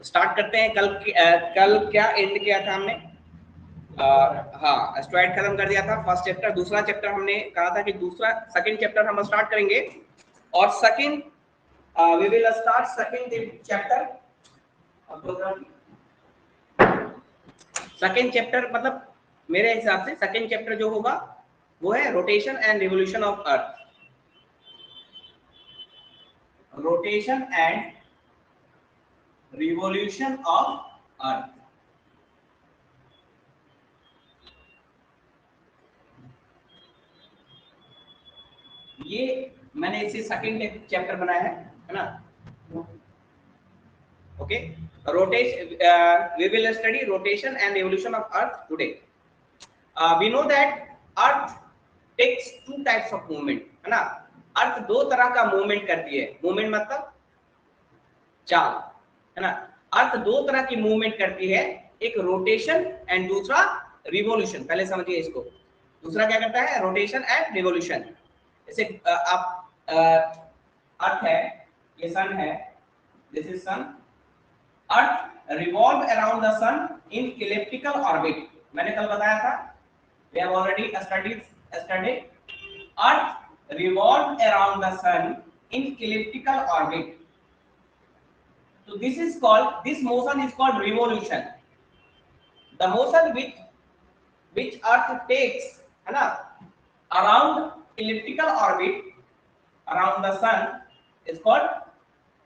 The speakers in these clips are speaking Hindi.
स्टार्ट करते हैं। कल क्या एंड किया था हमने? हाँ, एस्ट्रॉइड खत्म कर दिया था फर्स्ट चैप्टर। दूसरा चैप्टर हमने कहा था कि सेकंड चैप्टर हम स्टार्ट करेंगे, और second we will start second chapter. Second chapter मतलब मेरे हिसाब से सेकंड चैप्टर जो होगा वो है rotation and revolution of earth. Rotation and revolution of अर्थ। ये मैंने इसे सेकंड चैप्टर बनाया है ना? Okay, rotation, we will study rotation and evolution of earth today. We know that earth takes two types of movement, है ना? अर्थ दो तरह का मूवमेंट करती है। मूवमेंट मतलब चाल, है ना? अर्थ दो तरह की मूवमेंट करती है, एक रोटेशन एंड दूसरा रिवोल्यूशन। पहले समझिए इसको। दूसरा क्या करता है? Rotation and revolution. जैसे आप अर्थ है, ये सन है, this is sun. Earth revolve around the sun in elliptical orbit. मैंने कल बताया था, we have already studied earth revolve around the sun in elliptical orbit. So this motion is called revolution. The motion which earth takes, है ना, around elliptical orbit around the sun is called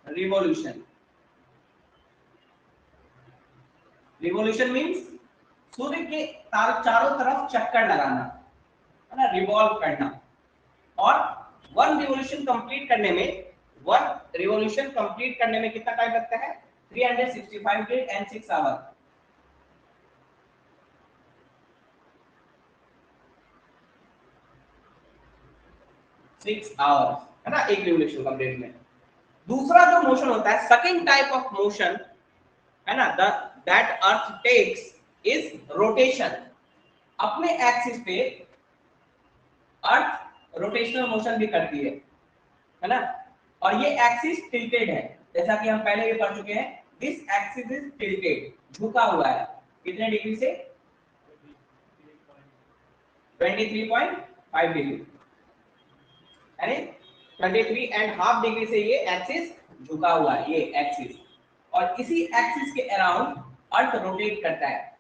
revolution. Revolution means सूर्य के चारों तरफ चक्कर लगाना, है ना, रिवॉल्व करना। और वन रिवोल्यूशन कंप्लीट करने में कितना टाइम लगता है? 365 डेज एंड 6 आवर। 6 आवर्स, है ना, एक रिवोल्यूशन कंप्लीट में। दूसरा जो मोशन होता है, सेकंड टाइप ऑफ मोशन, है ना, that earth takes is rotation. अपने एक्सिस पे अर्थ रोटेशनल मोशन भी करती है ना? और ये एक्सिस टिल्टेड है, जैसा कि हम पहले भी पढ़ चुके हैं। दिस एक्सिस इज टिल्टेड, झुका हुआ है। कितने डिग्री से? 23.5 डिग्री, यानी 23.5 डिग्री से ये एक्सिस झुका हुआ है, ये एक्सिस। और इसी एक्सिस के अराउंड अर्थ रोटेट करता है,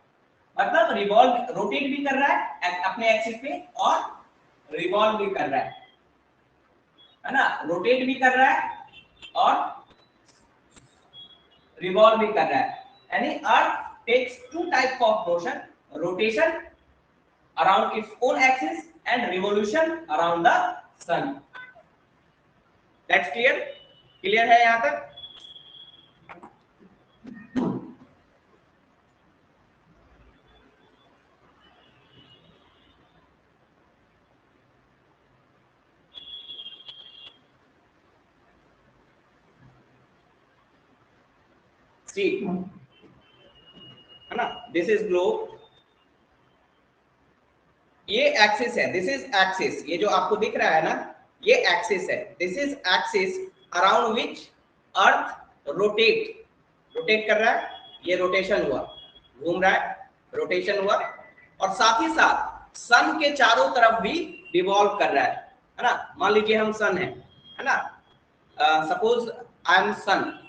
मतलब रिवॉल्व, रोटेट भी कर रहा है अपने एक्सिस पे और रिवॉल्व भी कर रहा है ना? रोटेट भी कर रहा है और रिवॉल्व भी कर रहा है। यानी earth takes two type of motion, rotation around its own axis and revolution around the sun. That's clear? Clear है यहां तक? सी, है ना, दिस इज ग्लोब, ये एक्सिस है, दिस इज एक्सिस। ये जो आपको दिख रहा है ना, ये एक्सिस है, this is axis around which earth rotate कर रहा है। ये रोटेशन हुआ, घूम रहा है, रोटेशन हुआ। और साथ ही साथ सन के चारों तरफ भी रिवॉल्व कर रहा है ना? मान लीजिए हम सन है ना, सपोज आई एम सन।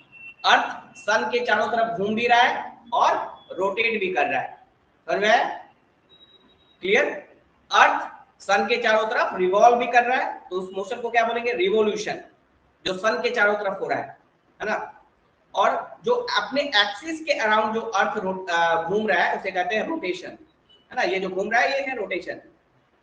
अर्थ सन के चारों तरफ घूम भी रहा है और रोटेट भी कर रहा है। समझ में आया? क्लियर? अर्थ सन के चारों तरफ रिवॉल्व भी कर रहा है, तो उस मोशन को क्या बोलेंगे? रिवोल्यूशन, जो सन के चारों तरफ हो रहा है ना? और जो अपने एक्सिस के अराउंड जो अर्थ घूम रहा है उसे कहते हैं रोटेशन, है ना? ये जो घूम रहा है ये है rotation.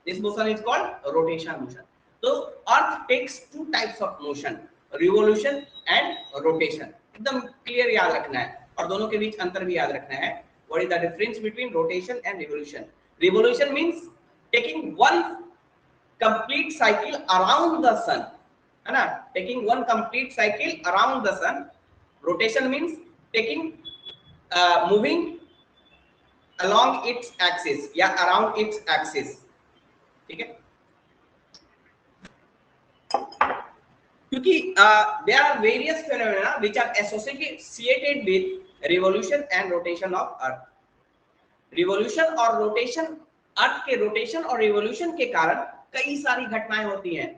This motion is called rotation motion. तो earth takes two types of motion, revolution and rotation. एकदम क्लियर याद रखना है, और दोनों के बीच अंतर भी याद रखना है। What is the difference between rotation and revolution? Revolution means taking one complete cycle around the sun, है ना? taking one complete cycle around the sun. Rotation means taking moving along its axis या around its axis, ठीक है? क्योंकि there are various phenomena which are associated with revolution and rotation of earth. Revolution और रोटेशन, अर्थ के रोटेशन और रिवॉल्यूशन के कारण कई सारी घटनाएं होती हैं।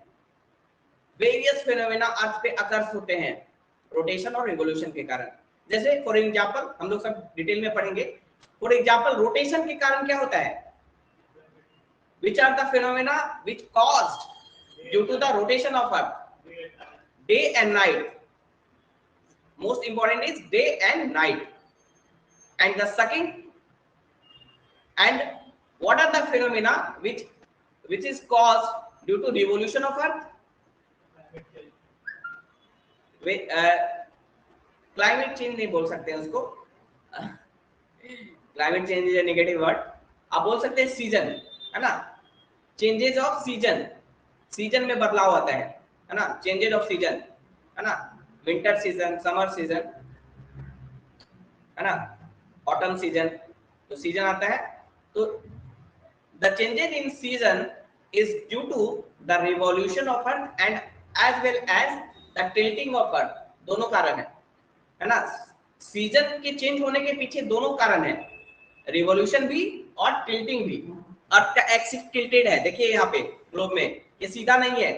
वेरियस फिनोमेना अर्थ पे अकर्स होते हैं रोटेशन और रिवॉल्यूशन के कारण। जैसे फॉर एग्जांपल हम लोग सब डिटेल में पढ़ेंगे। फॉर एग्जांपल रोटेशन के कारण क्या होता है? Which are the phenomena which caused due to the rotation of earth? Day and night. Most important is day and night. And the second, and what are the phenomena which is caused due to revolution of earth? Climate change नहीं बोल सकते उसको, climate change is a negative word. आप बोल सकते हैं सीजन, है ना, चेंजेस ऑफ सीजन, सीजन में बदलाव आता है ना, चेंजेस ऑफ सीजन, है ना, विंटर सीजन, समर सीजन, है ना, ऑटम सीजन, तो सीजन आता है। तो the changes in season is due to the revolution of earth and as well as the tilting of earth. दोनों कारण है ना, सीजन के चेंज होने के पीछे दोनों कारण है, रिवॉल्यूशन भी और टिल्टिंग भी। अर्थ का एक्सिस टिल्टेड है, देखिए यहाँ पे ग्लोब में ये सीधा नहीं है,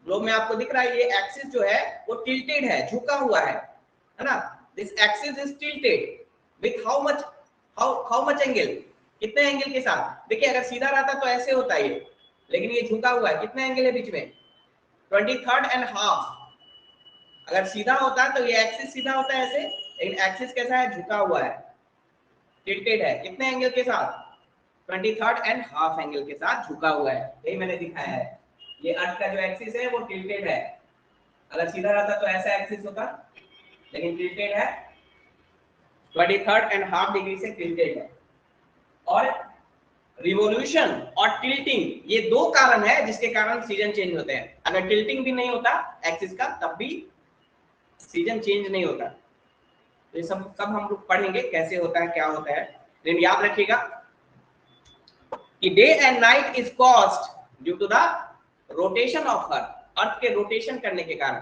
ग्लोब में आपको दिख रहा है ये एक्सिस जो है वो टिल्टेड है, झुका हुआ है ना। This axis is tilted with how much angle, कितने एंगल के साथ? देखिए अगर सीधा रहता तो ऐसे होता है ये, लेकिन ये झुका हुआ है, कितने एंगल है बीच में? 23.5। अगर सीधा होता है तो ये एक्सिस सीधा होता है ऐसे, लेकिन एक्सिस कैसा है? झुका हुआ है, टिल्टेड है, कितने एंगल के साथ? 23.5 एंगल के साथ झुका हुआ है। यही मैंने दिखाया है, ये अर्थ का जो एक्सिस है वो टिल्टेड है। अगर सीधा रहता तो ऐसा एक्सिस होता, लेकिन टिल्टेड है, 23.5 डिग्री से टिल्टेड है। और रिवॉल्यूशन और टिल्टिंग ये दो कारण है जिसके कारण सीजन चेंज होते हैं। अगर टिल्टिंग भी नहीं होता एक्सिस का तब भी सीजन चेंज नहीं होता। तो ये सब हम लोग पढ़ेंगे कैसे होता है, क्या होता है। लेकिन याद रखिएगा कि day and night is caused due to the rotation of earth, earth के रोटेशन करने के कारण,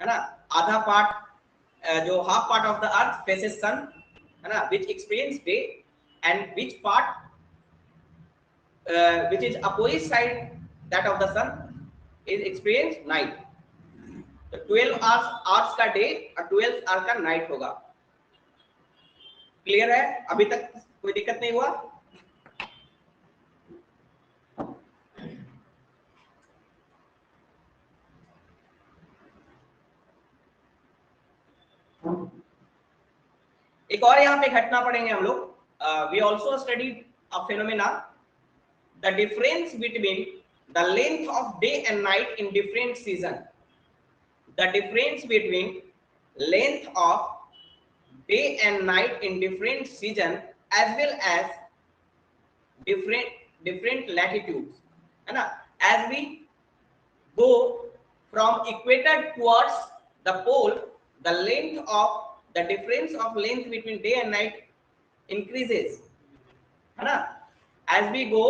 है ना। आधा पार्ट जो half part of the earth faces sun, है ना, which explains day, and which part which is opposite side that of the sun is explains night। तो 12 आवर्स का डे और 12 आवर का नाइट होगा। क्लियर है? अभी तक कोई दिक्कत नहीं हुआ? एक और यहाँ पे घटना पढ़ेंगे हम लोग। We also studied a phenomena, the difference between the length of day and night in different season. The difference between length of day and night in different season as well as different latitudes, है ना। as we go from equator towards the pole, the length of the difference of length between day and night increases, है ना। as we go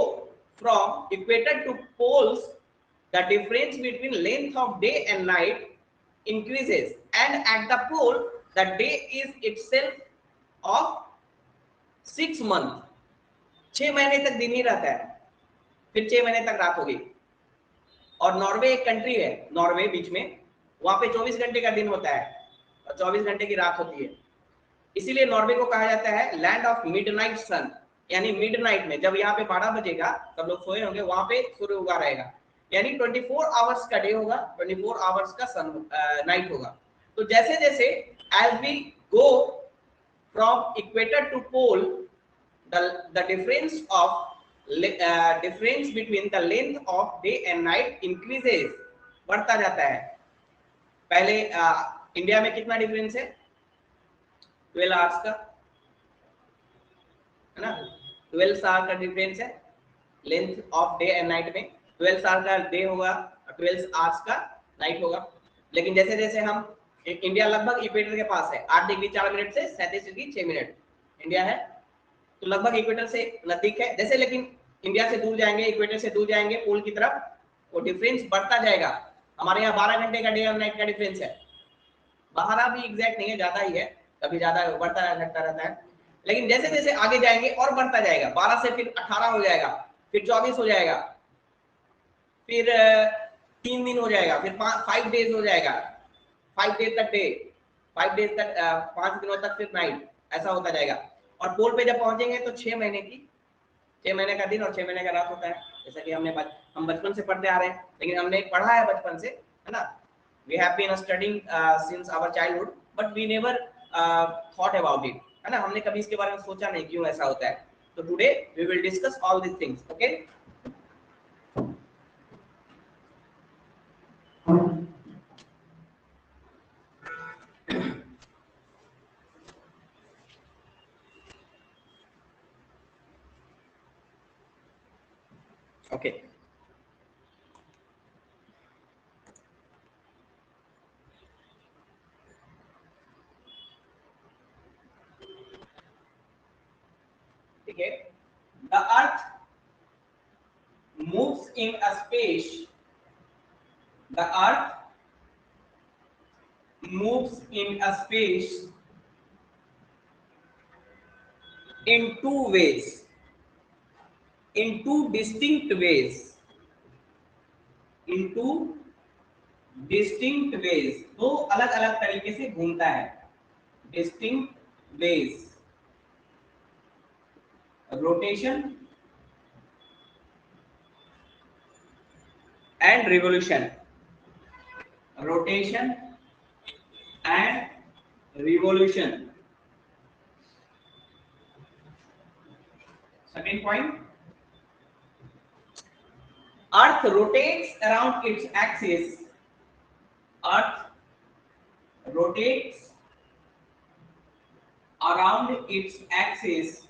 from equator to poles, the difference between length of day and night increases, and at the pole the day is itself of 6 month। 6 महीने तक दिन ही रहता है, फिर 6 महीने तक रात होगी। और नॉर्वे एक कंट्री है, नॉर्वे बीच में, वहां पे 24 घंटे का दिन होता है और 24 घंटे की रात होती है। इसीलिए नॉर्वे को कहा जाता है लैंड ऑफ मिडनाइट सन, यानी मिडनाइट में जब यहाँ पे 12 बजेगा सब लोग सोए होंगे, वहां पे सूर्य उगा रहेगा, यानी 24 आवर्स का डे होगा, 24 आवर्स का सन नाइट होगा। तो जैसे जैसे as we go from equator to pole, the difference between the length of day and night increases, बढ़ता जाता है। पहले इंडिया में कितना डिफरेंस है? 12 आवर्स का, है ना, 12 आवर का डिफरेंस है length of day and night में। 12 आवर का डे होगा और 12 आवर्स का नाइट होगा। लेकिन जैसे जैसे हम, इंडिया लगभग इक्वेटर के पास है, 8 डिग्री 4 मिनट से 37 डिग्री 6 मिनट इंडिया है, तो लगभग इक्वेटर से नजदीक है। जैसे लेकिन इंडिया से दूर जाएंगे, इक्वेटर से दूर जाएंगे पोल की तरफ, वो डिफरेंस बढ़ता जाएगा। हमारे यहाँ 12 घंटे का डे और नाइट का डिफरेंस है, 12 भी एग्जैक्ट नहीं है, ज्यादा ही है, कभी ज्यादा बढ़ता घटता रहता है, लेकिन जैसे जैसे आगे जाएंगे और बढ़ता जाएगा, 12 से फिर 18 हो जाएगा, फिर 24 हो जाएगा, फिर 3 दिन हो जाएगा, फिर 5 डेज हो जाएगा, 5 डेज तक डे, 5 डेज तक 5 दिनों तक फिर नाइट, ऐसा होता जाएगा। और पोल पे जब पहुंचेंगे तो 6 महीने की, 6 महीने का दिन और 6 महीने का रात होता है, जैसा कि हम बचपन से पढ़ते आ रहे हैं, लेकिन हमने पढ़ा है बचपन से, है ना। We have been studying since our childhood, but we never thought about it, है ना, हमने कभी इसके बारे में सोचा नहीं क्यों ऐसा होता है। तो today we will discuss all these things, okay? Okay. Okay. The earth moves in a space. The earth moves in a space in two ways, in two distinct ways, in two distinct ways, दो अलग अलग तरीके से घूमता है, distinct ways, rotation and revolution, rotation and revolution. Second point, earth rotates around its axis, earth rotates around its axis,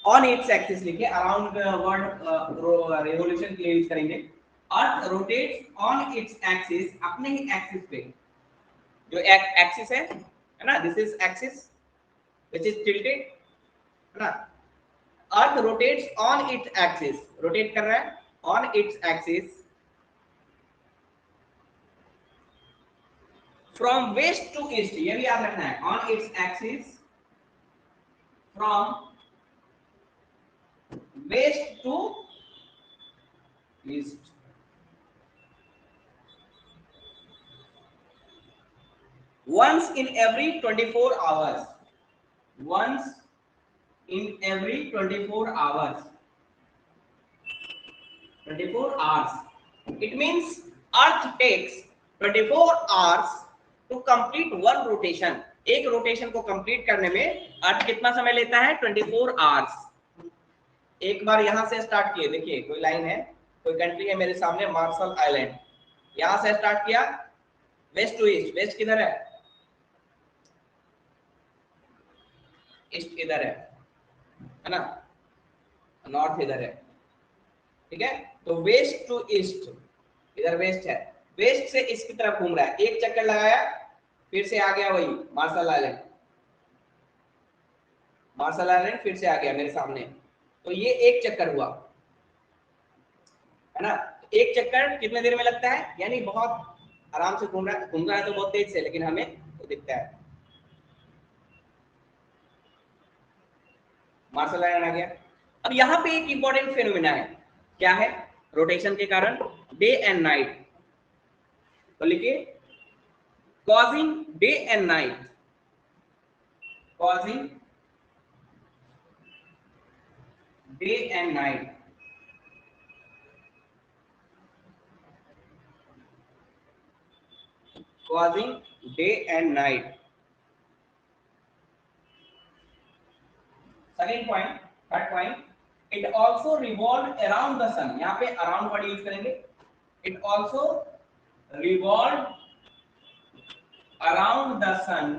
on its axis लिखे, around वर्ड revolution के लिए यूज करेंगे। Earth rotates on its axis, अपने ही एक्सिस पे, जो एक्सिस है ना, this is axis which is tilted, है ना। Earth rotates on its axis, rotate कर रहा है on its axis, from west to east, ये भी याद रखना है, on its axis from west to east, once in every 24 hours, once in every 24 hours, 24 hours, it means earth takes 24 hours to complete one rotation, एक रोटेशन को कंप्लीट करने में अर्थ कितना समय लेता है, 24 आवर्स। एक बार यहां से स्टार्ट किए, देखिए कोई लाइन है, कोई कंट्री है मेरे सामने, मार्शल आइलैंड, यहां से स्टार्ट किया वेस्ट टू ईस्ट, वेस्ट किधर है, ईस्ट इधर है ना, नॉर्थ इधर है, ठीक है। तो वेस्ट टू ईस्ट, इधर वेस्ट है, वेस्ट से ईस्ट की तरफ घूम रहा है, एक चक्कर लगाया फिर से आ गया वही मार्शल आइलैंड, मार्शल आइलैंड फिर से आ गया मेरे सामने, तो ये एक चक्कर हुआ, है ना। एक चक्कर कितने देर में लगता है, यानी बहुत आराम से घूम रहा है तो बहुत तेज से, लेकिन हमें तो दिखता है, मार्शल आइलैंड आ गया। अब यहाँ पे एक इंपॉर्टेंट फेनोमेना है, क्या है, रोटेशन के कारण डे एंड नाइट, तो लिखिए causing day and night, causing day and night, causing day and night. Second point, third point, it also revolved around the sun, यहाँ पे around वर्ड यूज करेंगे, it also revolved around the sun,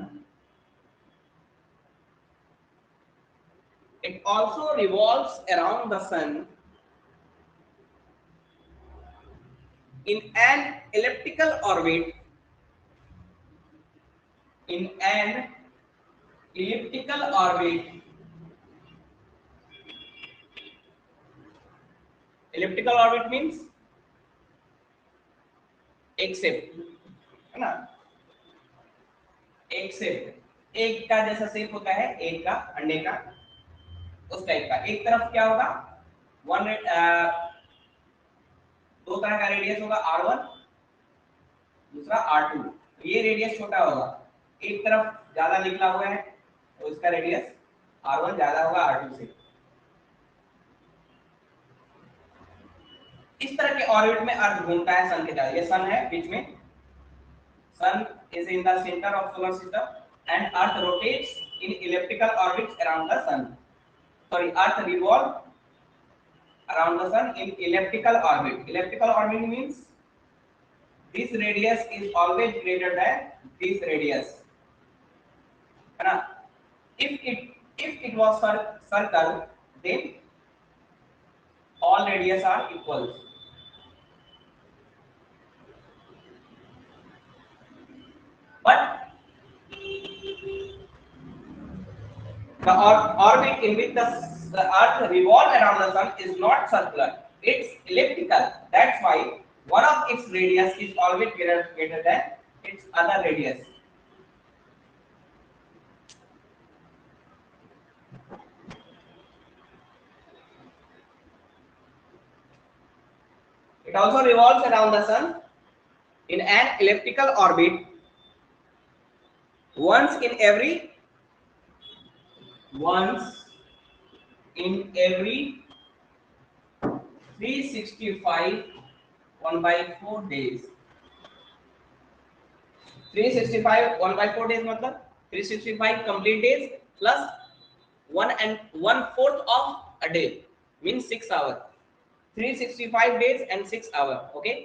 it also revolves around the sun in an elliptical orbit, in an elliptical orbit, elliptical orbit means एक से, है ना, एक शेप, एक का जैसा शेप होता है, एक का अंडे का, उस टाइप का। एक तरफ क्या होगा, दो तरह का रेडियस होगा, R1 दूसरा R2। ये रेडियस छोटा होगा, एक तरफ ज्यादा निकला हुआ है तो इसका रेडियस R1 ज्यादा होगा R2 से। इस तरह के ऑर्बिट में अर्थ घूमता है सन के चारों। ये सन है बीच में, सन is in the center of solar system and earth rotates in elliptical orbits around the sun. Sorry, earth revolves around the sun in elliptical orbit. Elliptical orbit means this radius is always greater than this radius, है ना? If it was circle, then all radius are equal. But the orbit in which the earth revolves around the sun is not circular, it's elliptical. That's why one of its radius is always greater than its other radius. It also revolves around the sun in an elliptical orbit once in every 365 1/4 days. 365 1/4 days मतलब 365 complete days plus 1/4 of a day means 6 hours. 365 days and 6 hours. Okay,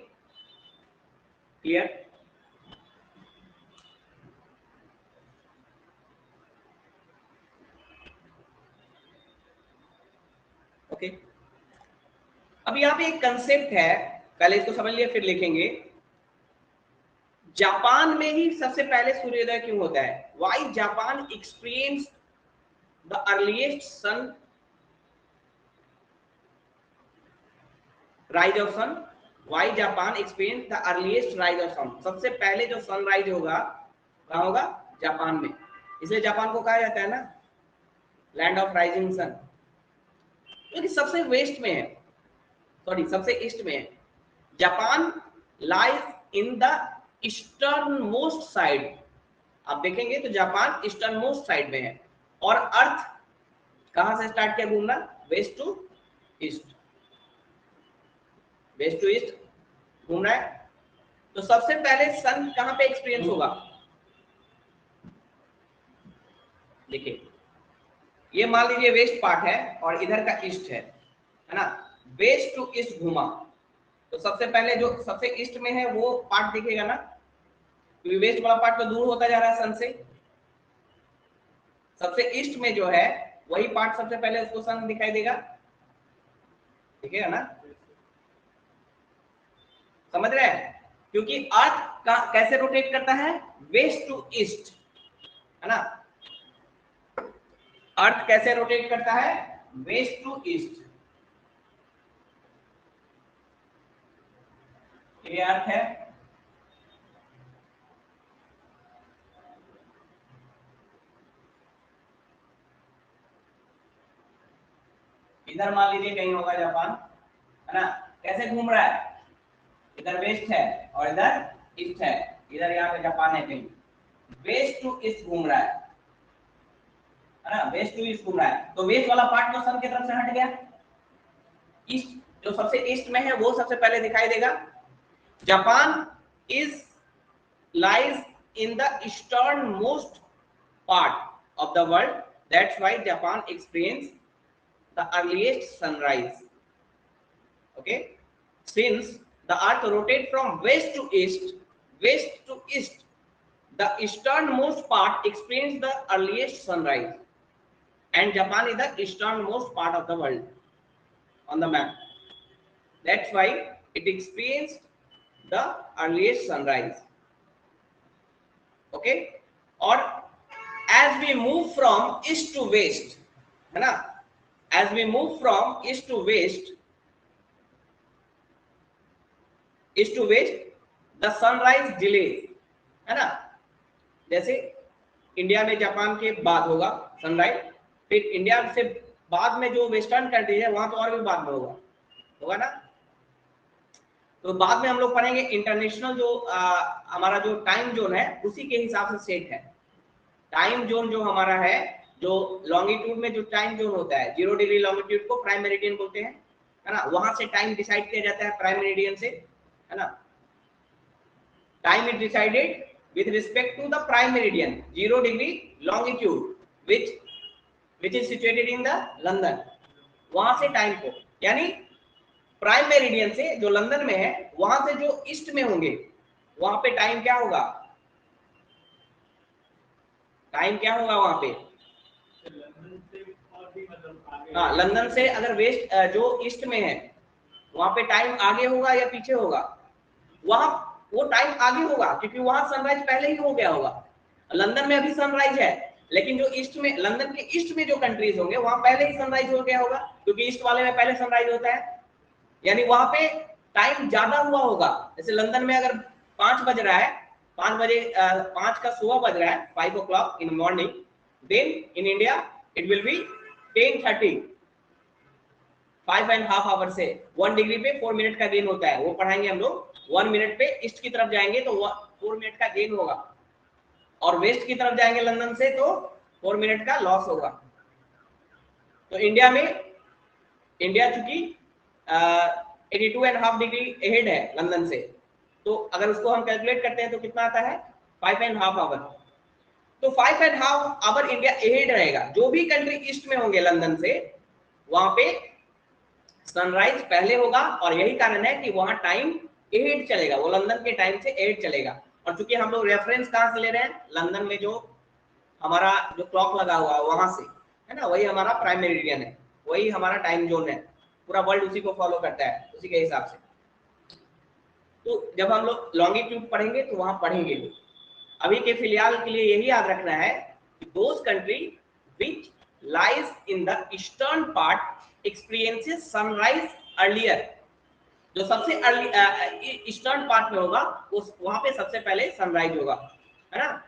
clear? Okay, अब यहाँ पे एक कंसेप्ट है, पहले इसको समझ लिया फिर लिखेंगे। जापान में ही सबसे पहले सूर्योदय क्यों होता है? Why Japan experience the earliest sun rise of sun? Why Japan experience the earliest rise of sun? सबसे पहले जो सनराइज होगा कहाँ होगा? जापान में। इसलिए जापान को कहा जाता है ना लैंड ऑफ राइजिंग सन, क्योंकि सबसे वेस्ट में है, सॉरी सबसे ईस्ट में है। Japan lies in the eastern most side. आप देखेंगे तो जापान ईस्टर्न मोस्ट साइड में है, और अर्थ कहां से स्टार्ट किया घूमना? West to east, west to east घूम रहा है। तो सबसे पहले सन कहां पे एक्सपीरियंस होगा? देखिए, ये मान लीजिए वेस्ट पार्ट है और इधर का ईस्ट है ना? वेस्ट टू ईस्ट घूमा तो सबसे पहले जो सबसे ईस्ट में है वो पार्ट दिखेगा ना, क्योंकि वेस्ट वाला पार्ट तो दूर होता जा रहा है सन से। सबसे ईस्ट में जो है वही पार्ट सबसे पहले उसको सन दिखाई देगा, दिखेगा ना? समझ रहे हैं? क्योंकि अर्थ कैसे रोटेट करता है? वेस्ट टू ईस्ट, है ना? अर्थ कैसे रोटेट करता है? West to east. ये अर्थ है, इधर मान लीजिए कहीं होगा जापान, है ना? कैसे घूम रहा है? इधर वेस्ट है और इधर ईस्ट है, इधर यहाँ पे जापान है कहीं, वेस्ट टू ईस्ट घूम रहा है ना? वेस्ट टू ईस्ट घूम रहा है तो वेस्ट वाला पार्ट तो सन की तरफ से हट गया, ईस्ट जो सबसे ईस्ट में है वो सबसे पहले दिखाई देगा। Japan is lies in the eastern most part of the world, that's why Japan experience the earliest sunrise. Okay, since the earth rotates from west to east, the easternmost part experiences the earliest sunrise, and Japan is the easternmost part of the world on the map. That's why it experienced the earliest sunrise. Okay, or as we move from east to west, है ना? As we move from east to west, the sunrise delays, है ना? जैसे इंडिया में जापान के बाद होगा सनराइज, फिर इंडिया से बाद में जो वेस्टर्न कंट्री है वहां तो और भी बाद में होगा ना। तो बाद में हम लोग पढ़ेंगे इंटरनेशनल जो हमारा जो टाइम जोन है उसी के हिसाब से सेट है। टाइम जोन जो हमारा है, जो लॉन्गिट्यूड में जो टाइम जोन होता है 0 डिग्री लॉन्गिट्यूड को प्राइम मेरिडियन बोलते हैं, है ना। वहां से टाइम डिसाइड किया जाता है प्राइम मेरिडियन से, है ना। Time is decided with respect to the prime meridian 0 degree longitude which is situated in the London। वहां से टाइम को, यानी प्राइम मेरिडियन से जो लंदन में है वहां से जो ईस्ट में होंगे वहां पे टाइम क्या होगा, टाइम क्या होगा वहां पे। हाँ, लंदन से अगर वेस्ट जो ईस्ट में है वहां पे टाइम आगे होगा या पीछे होगा, वहां वो टाइम आगे होगा क्योंकि वहां सनराइज पहले ही हो गया होगा। लंदन में अभी सनराइज है, लेकिन जो ईस्ट में, लंदन के ईस्ट में जो कंट्रीज होंगे वहां पहले ही सनराइज हो गया होगा क्योंकि ईस्ट वाले में पहले सनराइज होता है, यानी वहां पे टाइम ज्यादा हुआ होगा। जैसे लंदन में अगर 5 बज रहा है, 5 बजे 5 का सुबह बज रहा है 5 o'clock in morning, then in India it will be 10:30, 5.5 hour से 1 डिग्री पे 4 मिनट का गेन होता है, वो पढ़ाएंगे हम लोग। 1 मिनट पे ईस्ट की तरफ जाएंगे तो 4 मिनट का गेन होगा, और वेस्ट की तरफ जाएंगे लंदन से तो 4 मिनट का लॉस होगा। तो इंडिया में, इंडिया चूंकि 82.5 डिग्री अहेड है लंदन से, तो अगर उसको हम कैलकुलेट करते हैं तो कितना आता है 5.5 आवर। तो 5.5 आवर इंडिया अहेड रहेगा। जो भी कंट्री ईस्ट में होंगे लंदन से वहां पे सनराइज पहले होगा, और यही कारण है कि वहां टाइम अहेड चलेगा, वो लंदन के टाइम से अहेड चलेगा। और चूंकि हम लोग रेफरेंस कहां से ले रहे हैं, लंदन में जो हमारा जो क्लॉक लगा हुआ है वहां से, है ना, वही हमारा प्राइम मेरिडियन है, वही हमारा टाइम जोन है, पूरा वर्ल्ड उसी को फॉलो करता है, उसी के हिसाब से। तो जब हम लोग लॉन्गिट्यूड पढ़ेंगे तो वहां पढ़ेंगे। अभी के फिलहाल के लिए यही याद रखना है कि those country which lies in the eastern part experiences sunrise earlier. जो सबसे अर्ली ईस्टर्न पार्ट में होगा उस वहां पे सबसे पहले सनराइज होगा, है ना।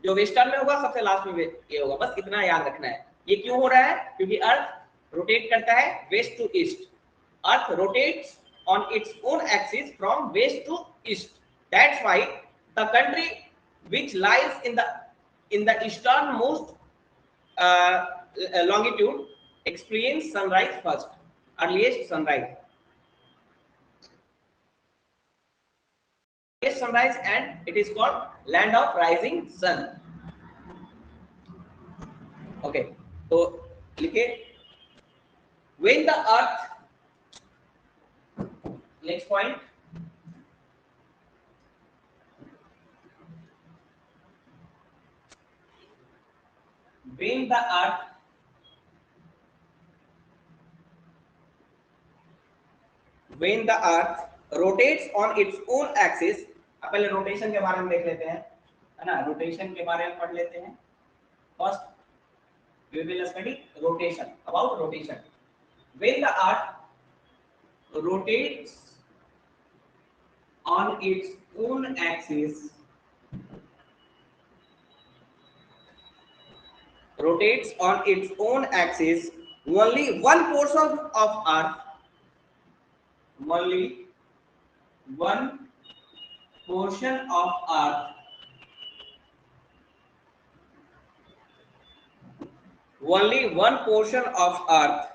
जो वेस्टर्न में होगा सबसे लास्ट में ये होगा, बस इतना याद रखना है। ये क्यों हो रहा है, क्योंकि अर्थ रोटेट करता है west to east. Earth rotates on its own axis from west to east. That's why the country which lies in the easternmost longitude experience sunrise first, earliest sunrise. Earliest sunrise, and it is called land of rising sun. Okay, तो लिखिए when the earth, next point, when the earth rotates on its own axis। पहले रोटेशन के बारे में देख लेते हैं, है ना। रोटेशन के बारे में पढ़ लेते हैं। First we will study rotation, about rotation. when the earth rotates on its own axis, only one portion of earth, only one portion of earth, only one portion of earth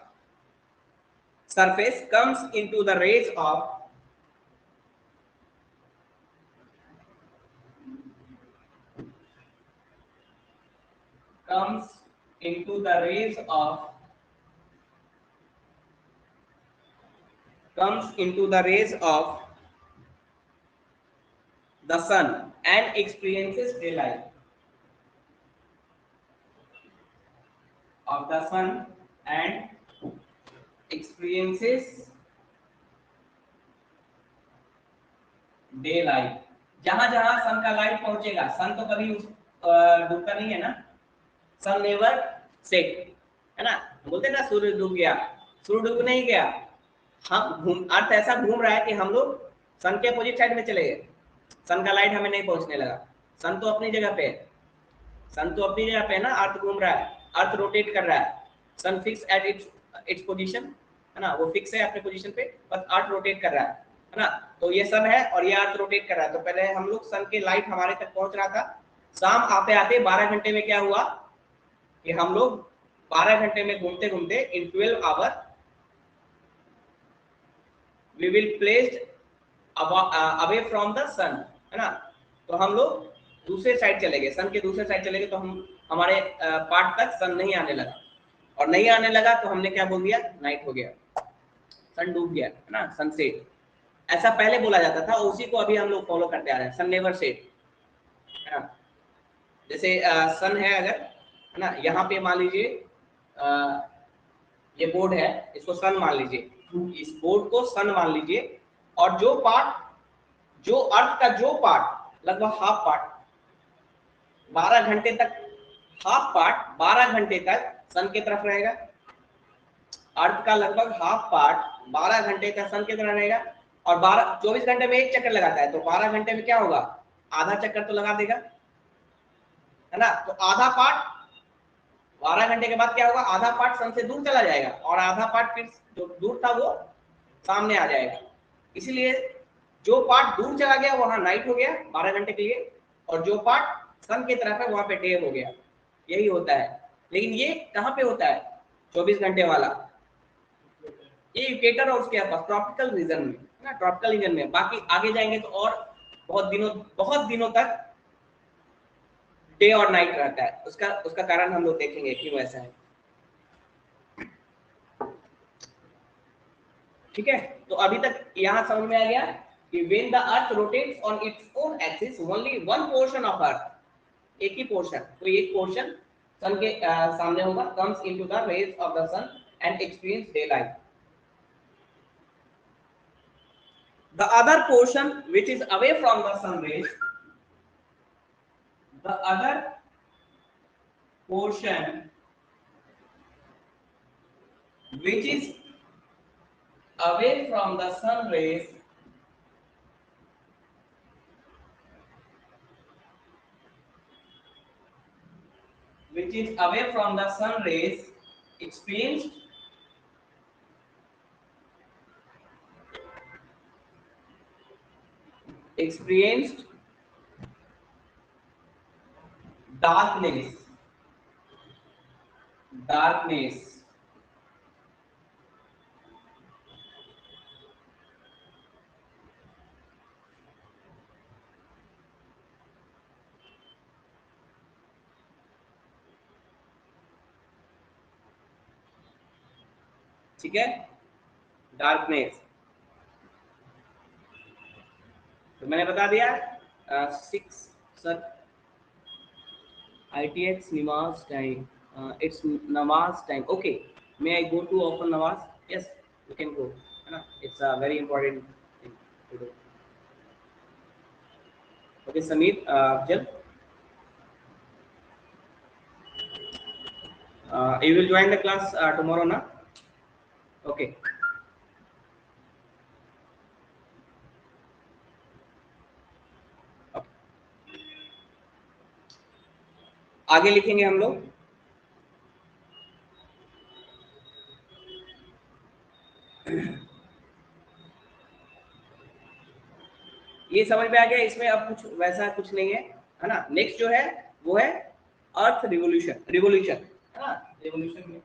surface comes into the rays of the sun and experiences daylight of the sun and experiences daylight। जहां जहां सन का लाइट पहुंचेगा, सन तो कभी डूबता नहीं है ना, सन नेवर सेट, है ना। बोलते हैं ना सूर्य डूब गया, सूर्य डूब नहीं गया, हम अर्थ ऐसा घूम रहा है कि हम लोग सन के अपोजिट साइड में चले गए, सन का लाइट हमें नहीं पहुंचने लगा। सन तो अपनी जगह पे है, सन तो अपनी जगह पे है ना, अर्थ घूम रहा है, अर्थ रोटेट कर रहा है, सन फिक्स एट इट्स पोजीशन, है ना, वो फिक्स है अपने पोजीशन पे, बस अर्थ रोटेट कर रहा है ना। तो ये सन है और ये अर्थ रोटेट कर रहा है। तो पहले हम लोग सन के लाइट हमारे तक पहुंच रहा था, शाम आते आते 12 घंटे में क्या हुआ कि हम लोग 12 घंटे में घूमते घूमते in 12 hour we will placed away from the sun, है ना। तो हम लोग दूसरे साइड चले गए, सन के दूसरे साइड चले गए, तो हम हमारे पार्ट तक सन नहीं आने लगा, और नहीं आने लगा तो हमने क्या बोल दिया, नाइट हो गया, सन डूब गया, है ना, सनसेट। ऐसा पहले बोला जाता था, उसी को अभी हम लोग फॉलो करते आ रहे हैं, सन नेवर सेट, है ना। जैसे सन है अगर, है ना, यहाँ पे मान लीजिए ये बोर्ड है, इसको सन मान लीजिए, इस बोर्ड को सन मान लीजिए, और जो पार्ट, जो अर्थ का जो पार्ट लगभग हाफ पार्ट 12 घंटे तक, हाफ पार्ट 12 घंटे तक सन की तरफ रहेगा, अर्थ का लगभग हाफ पार्ट 12 घंटे तक सन की तरफ रहेगा, और 24 घंटे में एक चक्कर लगाता है, तो 12 घंटे में क्या होगा, आधा चक्कर तो लगा देगा, है ना। तो आधा पार्ट 12 घंटे के बाद क्या होगा, आधा पार्ट सन से दूर चला जाएगा, और आधा पार्ट फिर जो दूर था वो सामने आ जाएगा। इसीलिए जो पार्ट दूर चला गया वहां नाइट हो गया 12 घंटे के लिए, और जो पार्ट सन की तरफ है वहां पे डे हो गया, यही होता है। लेकिन ये कहाँ पे होता है 24 घंटे वाला, ये इक्वेटर और उसके आसपास ट्रॉपिकल रीजन में, है ना, ट्रॉपिकल रीजन में। बाकी आगे जाएंगे तो और बहुत दिनों तक डे और नाइट रहता है, उसका कारण हम लोग देखेंगे क्यों ऐसा है। ठीक है, तो अभी तक यहाँ समझ में आ गया कि when the earth rotates on its own axis only one portion of earth, एक ही पोर्शन, कोई एक पोर्शन सन के सामने होगा, comes into the rays of the sun and experience daylight. The other portion which is away from the sun rays, the other portion which is away from the sun rays experienced darkness, ठीक है, डार्कनेस। तो मैंने बता दिया 6 सर ITX नमाज time, it's namaz time. Okay, may I go to offer namaz? Yes, you can go, है ना, it's a very important thing to do. Okay, Samir, Afjal, you will join the class tomorrow, na? Okay. आगे लिखेंगे हम लोग, ये समझ में आ गया, इसमें अब कुछ वैसा कुछ नहीं है ना। नेक्स्ट जो है वो है अर्थ रिवोल्यूशन, रिवोल्यूशन, है ना, रिवोल्यूशन में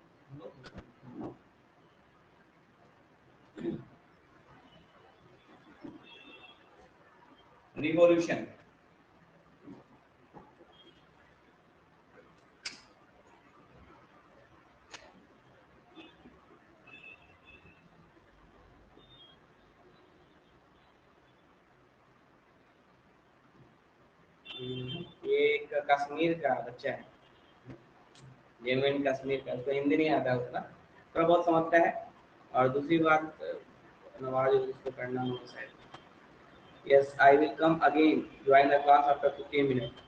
रिवोल्यूशन, ये एक कश्मीर का बच्चा है, जम्मू एंड कश्मीर का, उसको हिंदी नहीं आता उतना, थोड़ा बहुत समझता है। और दूसरी बात नवाज उसको पढ़ना हो शायद। Yes, I will come again, join the class after 15 minutes.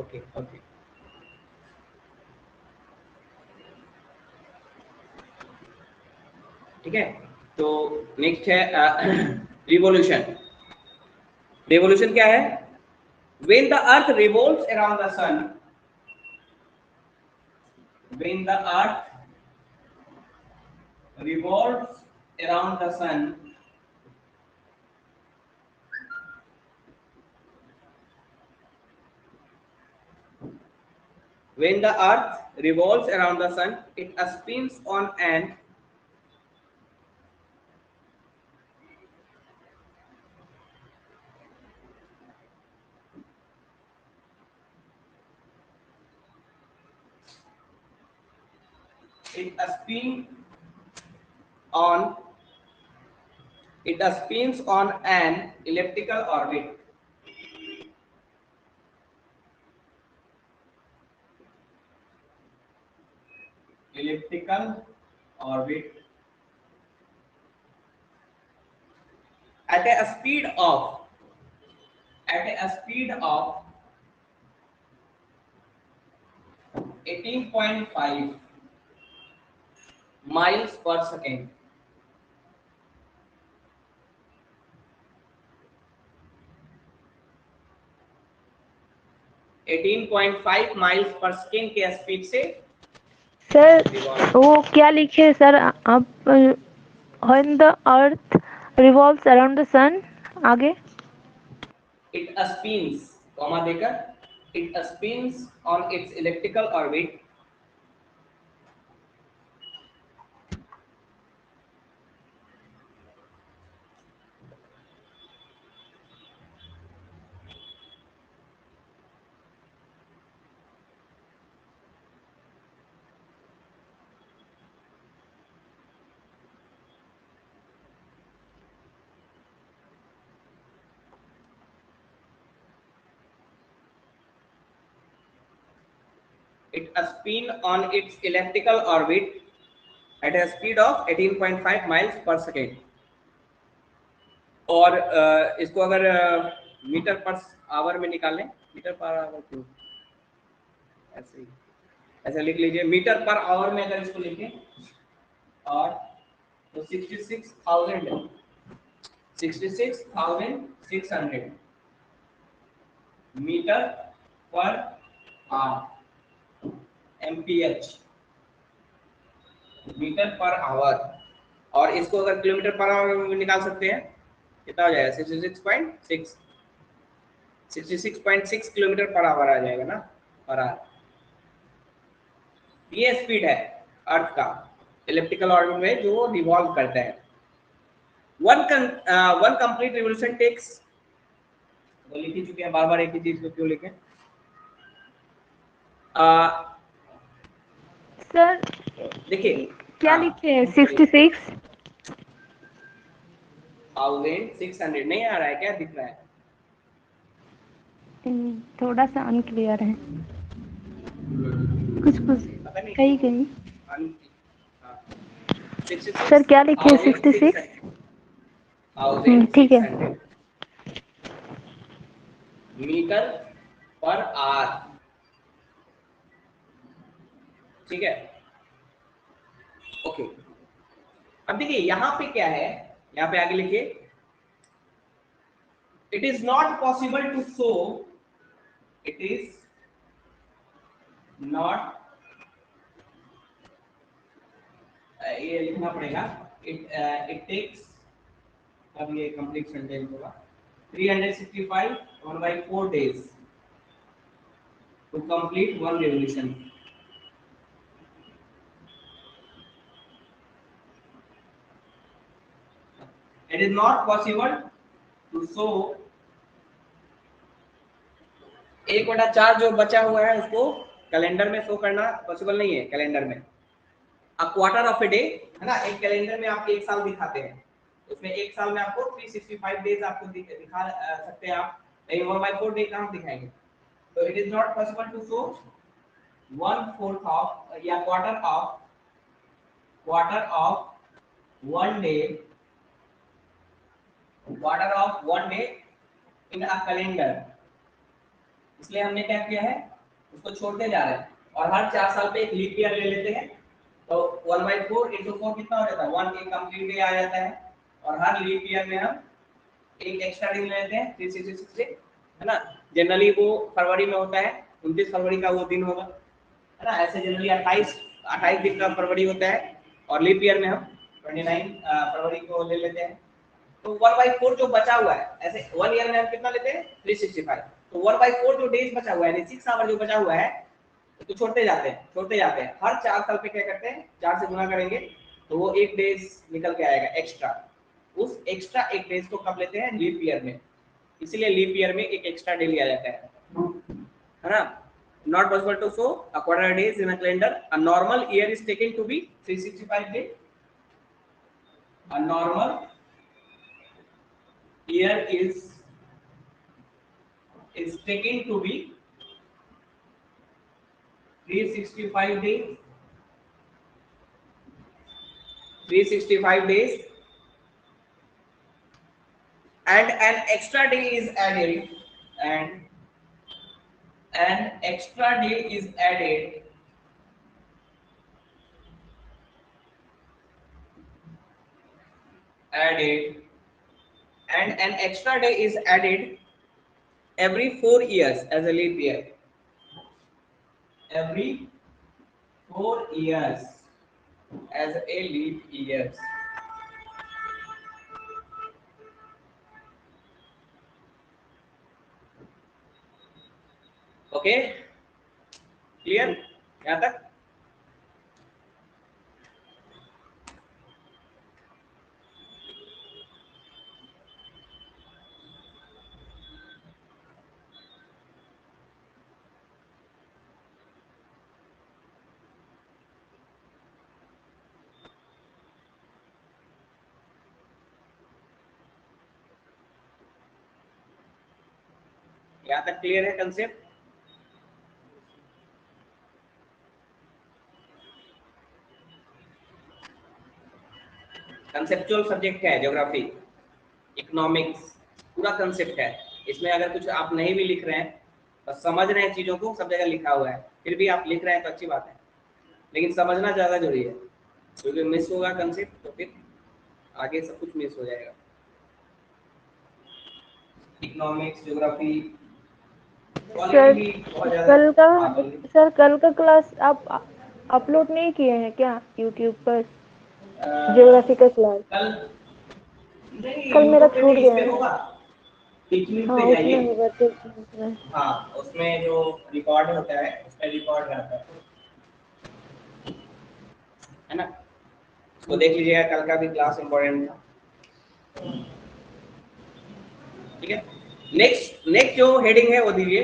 Okay, okay. ठीक है, तो नेक्स्ट है रिवोल्यूशन। रिवोल्यूशन क्या है? When the earth revolves around the sun, when the earth revolves around the sun, when the earth revolves around the sun, it spins on an it spins on it spins on an elliptical orbit. Elliptical orbit at a speed of 18.5 miles per second. 18.5 miles per second के स्पीड से सर वो क्या लिखे है सर आप? When the earth revolves around the sun, आगे इट स्पिन्स, कॉमा देकर it spins on its electrical orbit it spin on its elliptical orbit at a speed of 18.5 miles per second. और इसको अगर मीटर पर आवर में निकालें, मीटर पर आवर क्यों ऐसे ही ऐसे लिख लीजिए, मीटर पर आवर में अगर इसको लिखें और तो 66,600 metre per hour, MPH, metre per hour. और इसको अगर किलोमीटर पर आवर में निकाल सकते हैं, कितना हो जाएगा? 66.6 किलोमीटर पर आवर आ जाएगा ना, पर आवर। ये स्पीड है अर्थ का इलेक्ट्रिकल ऑर्बिट में जो रिवॉल्व करता है। वन कंप्लीट रिवोल्यूशन टेक्स, वो लिख ही चुके हैं, बार बार एक ही चीज को क्यों लिखें? सर देखिए क्या लिखे हैं? 66,600 नहीं आ रहा है क्या? दिख रहा है थोड़ा सा अनक्लियर है, कुछ कहीं कहीं। सर क्या लिखे हैं? 66 ठीक है, मीटर पर आवर, ठीक है, ओके। अब देखिए यहां पे क्या है, यहां पे आगे लिखिए, it is not possible to show, it is not, ये लिखना पड़ेगा, इट टेक्स, अब ये कंप्लीट सेंटेंस होगा, 365 1/4 days to complete one revolution. It is not possible to show 1/4 जो बचा हुआ है उसको कैलेंडर में शो करना पॉसिबल नहीं है। कैलेंडर में a quarter of a day है ना, एक कैलेंडर में आप एक साल दिखाते हैं, उसमें एक साल में आपको 365 डेज आपको दिखा सकते हैं आप, लेकिन 1/4 डे कहां दिखाएंगे? तो it is not possible to show 1/4 of या quarter of one day, quarter of one day in a calendar. इसलिए हमने क्या किया है, उसको छोड़ते जा रहे हैं और हर 4 साल पे एक लीप ईयर ले लेते हैं, तो 1/4 × 4 कितना हो जाता है? 1 एक कंप्लीट डे आ जाता है, और हर लीप ईयर में हम एक एक्स्ट्रा दिन ले लेते हैं, 366 डे है ना। जनरली वो फरवरी में होता है, 29 फरवरी का वो दिन होगा है ना। ऐसे जनरली 28 28 दिन का फरवरी होता है, और लीप ईयर में हम 29 फरवरी को ले लेते हैं। तो 1/4 जो बचा हुआ है, ऐसे 1 ईयर में हम कितना लेते हैं 365, तो 1/4 जो डेज बचा हुआ है यानी 6 आवर जो बचा हुआ है तो छोड़ते जाते हैं। हर 4 साल पे क्या करते हैं 4 से गुना करेंगे तो वो 1 डेज निकल के आएगा एक्स्ट्रा। उस एक्स्ट्रा 1 डेज को कब लेते हैं लीप ईयर में, इसीलिए लीप ईयर में एक एक्स्ट्रा डे लिया जाता है ना। Not possible to show a quarter days in a calendar. A normal year is taken to be 365 days. A normal year is taken to be 365 days. 365 days, and an extra day is added, and an extra day is added and an extra day is added every 4 years as a leap year. Every 4 years as a leap years. Okay, clear यहाँ तक? यहाँ तक क्लियर है कंसेप्ट? कंसेप्चुअल सब्जेक्ट है ज्योग्राफी, इकोनॉमिक्स, पूरा कंसेप्ट है। इसमें अगर कुछ आप नहीं भी लिख रहे हैं बस समझ रहे हैं चीजों को, सब जगह लिखा हुआ है, फिर भी आप लिख रहे हैं तो अच्छी बात है, लेकिन समझना ज्यादा जरूरी है, क्योंकि मिस होगा कंसेप्ट तो फिर आगे सब कुछ मिस हो जाएगा। इकोनॉमिक्स, ज्योग्राफी, सर कल का क्लास आप अपलोड नहीं किए हैं क्या यूट्यूब पर, ज्योग्राफी का क्लास? कल मेरा छूट गया है। हाँ, उसमें होगा। हाँ, उसमें जो रिकॉर्ड होता है उसका रिकॉर्ड रहता है ना, तो देख लीजिएगा, कल का भी क्लास इंपॉर्टेंट था। ठीक है, नेक्स्ट जो हेडिंग है वो दीजिए,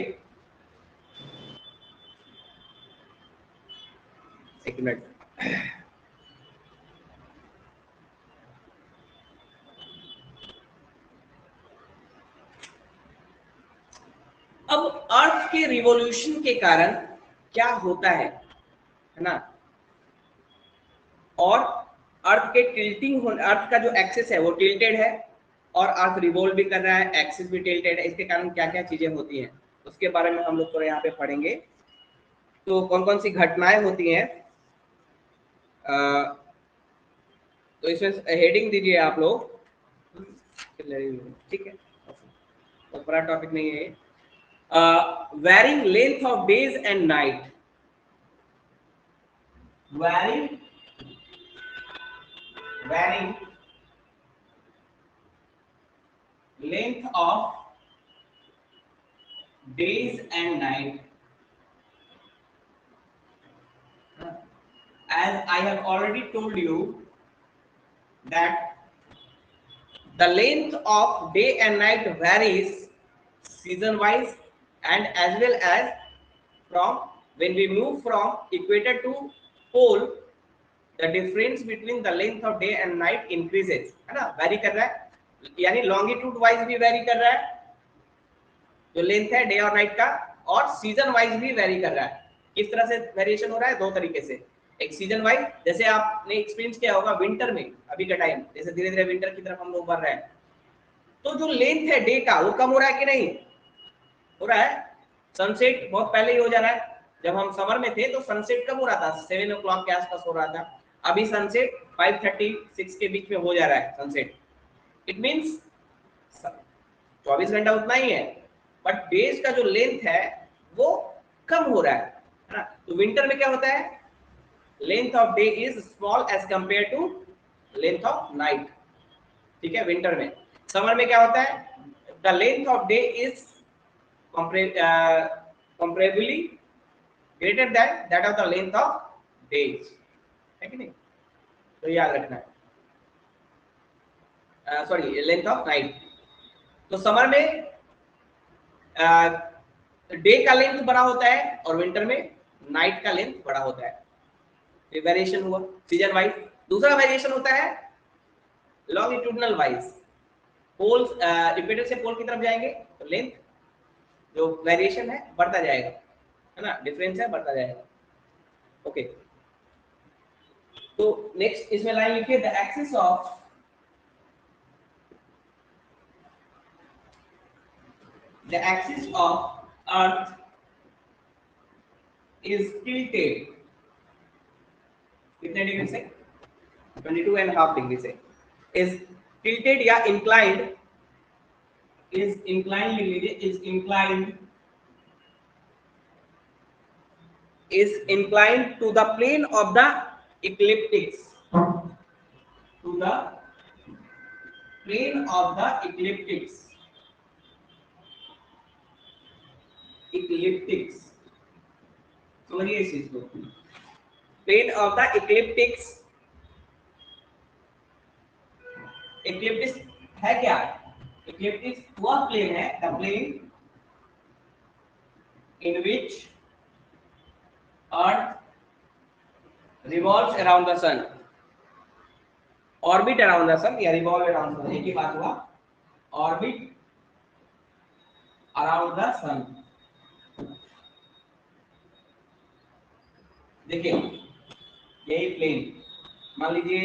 एक मिनट। अब अर्थ के रिवॉल्यूशन के कारण क्या होता है ना, और अर्थ के टिल्टिंग, अर्थ का जो एक्सिस है वो टिल्टेड है और अर्थ रिवॉल्व भी कर रहा है, एक्सिस भी टिल्टेड है, इसके कारण क्या क्या चीजें होती हैं उसके बारे में हम लोग थोड़ा यहाँ पे पढ़ेंगे। तो कौन कौन सी घटनाएं होती हैं, तो इसमें हेडिंग दीजिए आप लोग, ठीक है, तो बड़ा टॉपिक नहीं है। Varying length of days and night, varying length of days and night. As I have already told you that the length of day and night varies season wise, and as well as from when we move from equator to pole, the difference between the length of day and night increases, है ना, वैरी कर रहा है, यानी लॉन्गिट्यूड वाइज भी वैरी कर रहा है जो लेंथ है डे और नाइट का, और सीजन वाइज भी वैरी कर रहा है। किस तरह से वेरिएशन हो रहा है, दो तरीके से, एक सीजन वाइज, जैसे आपने एक्सपीरियंस किया होगा विंटर में, अभी का टाइम जैसे धीरे धीरे विंटर की तरफ हम लोग बढ़ रहे हैं, तो जो लेंथ है डे का वो कम हो रहा है कि नहीं हो रहा है। सनसेट बहुत पहले ही हो जा रहा है, जब हम समर में थे तो सनसेट कब हो रहा था, 7 o'clock के आसपास हो रहा था, अभी सनसेट 5:36 के बीच में हो जा रहा है सनसेट। इट मींस 24 घंटा उतना ही है, बट डेज का जो लेंथ है वो कम हो रहा है ना। तो विंटर में क्या होता है, length of day is small as compare to length of night. ठीक है, विंटर में। समर में क्या होता है, the length of day is comparably greater than that of the length of days, है कि नहीं? तो याद रखना है, सॉरी लेंथ ऑफ नाइट। तो समर में डे का लेंथ बड़ा होता है और विंटर में नाइट का लेंथ बड़ा होता है। ये वेरिएशन हुआ सीजन वाइज। दूसरा वेरिएशन होता है लॉन्गिट्यूडनल वाइज। पोल्स इक्वेटर से पोल की तरफ जाएंगे तो लेंथ जो वेरिएशन है बढ़ता जाएगा, है ना, डिफरेंस है बढ़ता जाएगा। ओके, तो नेक्स्ट इसमें लाइन लिखिए, the axis of earth is tilted कितने डिग्री से, 22.5 डिग्री से, इज tilted या inclined, is inclined लिख लीजिए, is inclined to the plane of the ecliptics, to the plane of the ecliptics, समझिए इस चीज को, plane of the ecliptics। ecliptics है क्या, ecliptics वह प्लेन है, the plane in which earth revolves around the sun, orbit around the sun या revolve around the sun, एक ही बात हुआ, orbit around the sun। देखिए यही प्लेन, मान लीजिए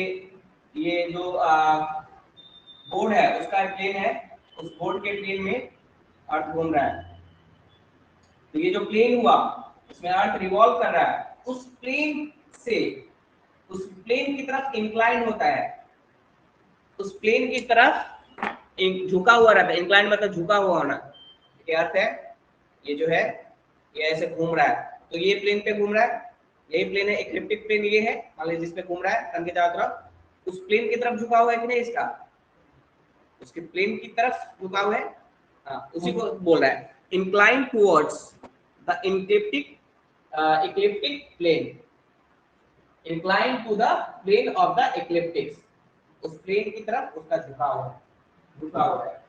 ये जो बोर्ड है उसका प्लेन है, उस बोर्ड के प्लेन में अर्थ घूम रहा है, तो ये जो प्लेन हुआ उसमें अर्थ रिवॉल्व कर रहा है, उस प्लेन से उस प्लेन की तरफ इंक्लाइन होता है, उस प्लेन की तरफ झुका हुआ रहता है। इंक्लाइन मतलब झुका हुआ होना, क्या अर्थ है, ये जो है ये ऐसे घूम रहा है, तो ये प्लेन पे घूम रहा है, यही प्लेन है, इक्लिप्टिक प्लेन ये है, मान लीजिए जिसपे घूम रहा है सन के चारों तरफ, उस प्लेन की तरफ झुका हुआ है कि नहीं, इसका उसके प्लेन की तरफ झुका हुआ है, हाँ उसी को बोल रहा है incline towards the ecliptic plane, incline to the plane of the ecliptics, उस प्लेन की तरफ उसका झुका हुआ है।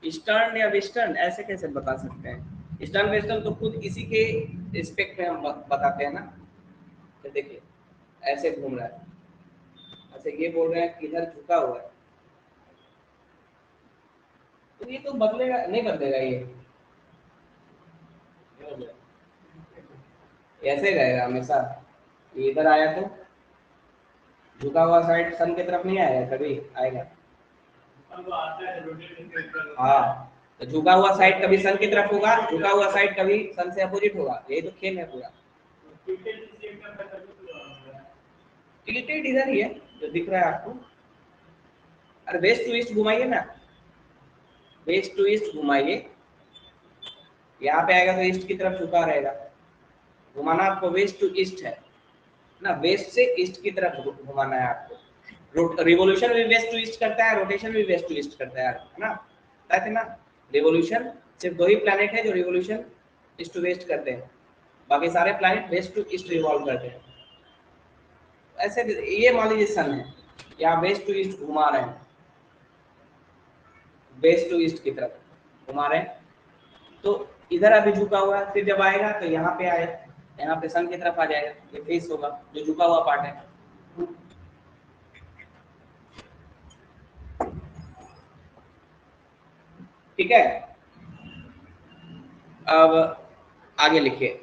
ईस्टर्न या वेस्टर्न ऐसे कैसे बता सकते हैं, ईस्टर्न वेस्टर्न तो खुद इसी के रिस्पेक्ट में हम बताते हैं ना। तो देखिए ऐसे घूम रहा है, ऐसे ये बोल रहे हैं कि इधर झुका हुआ है, तो ये तो बदलेगा नहीं, बदलेगा ये ऐसे रहेगा हमेशा। ये इधर आया तो झुका हुआ साइड सन की तरफ नहीं आएगा, कभी आएगा, हाँ तो झुका हुआ साइड कभी सन की तरफ होगा, झुका हुआ साइड कभी सन से अपोजिट होगा, यही तो खेल है पूरा। टिल्टेड इधर ही है जो दिख रहा है आपको, अरे वेस्ट टू ईस्ट घुमाइए ना, वेस्ट टू ईस्ट घुमाइए, यहाँ पे आएगा तो ईस्ट की तरफ झुका रहेगा, घुमाना आपको वेस्ट टू ईस्ट है ना, वेस्ट से ईस्ट की तरफ घुमाना है आपको। रिवोल्यूशन भी वेस्ट टू ईस्ट करता है, रोटेशन भी वेस्ट टू ईस्ट करता है ना, कहते हैं ना रिवोल्यूशन सिर्फ दो ही प्लैनेट है जो रिवोल्यूशन ईस्ट टू वेस्ट करते हैं, बाकी सारे planet west to east revolve करते हैं। ऐसे ये मान लीजिए सन है, यहाँ वेस्ट टू ईस्ट घुमा रहे हैं, वेस्ट टू ईस्ट की तरफ घुमा रहे हैं, तो इधर अभी झुका हुआ है, फिर जब आएगा तो यहाँ पे आए, यहाँ पे सन की तरफ आ जाएगा, ये फेस होगा जो झुका हुआ पार्ट है। ठीक है, अब आगे लिखिए,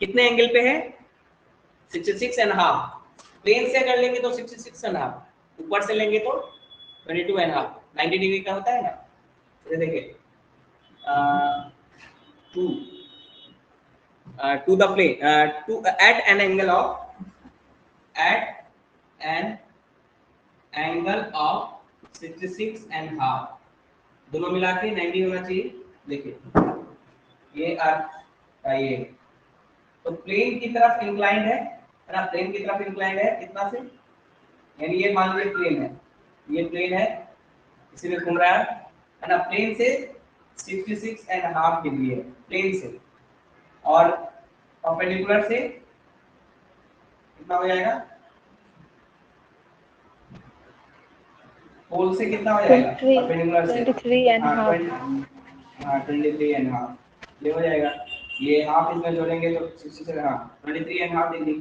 कितने एंगल पे है, 66.5, प्लेन से अगर लेंगे तो 66.5, ऊपर से लेंगे तो 22.5, 90 डिग्री का होता है ना। ये देखिए to the plane to at an angle of 66.5 दोनों मिला के 90 होना चाहिए। देखिए ये अर्थ का ये तो प्लेन की तरफ इंक्लाइंड है ना, प्लेन की तरफ इंक्लाइंड है कितना से, यानी ये मान लीजिए प्लेन है, ये प्लेन है, इसी में घूम रहा है ना, प्लेन से 66.5 डिग्री है प्लेन से, और परपेंडिकुलर से कितना हो जाएगा, पोल से कितना हो जाएगा, परपेंडिकुलर से 23.5 ये हो जाएगा, ये हाफ इसमें जोड़ेंगे तो 60 से 23.5 डिग्री।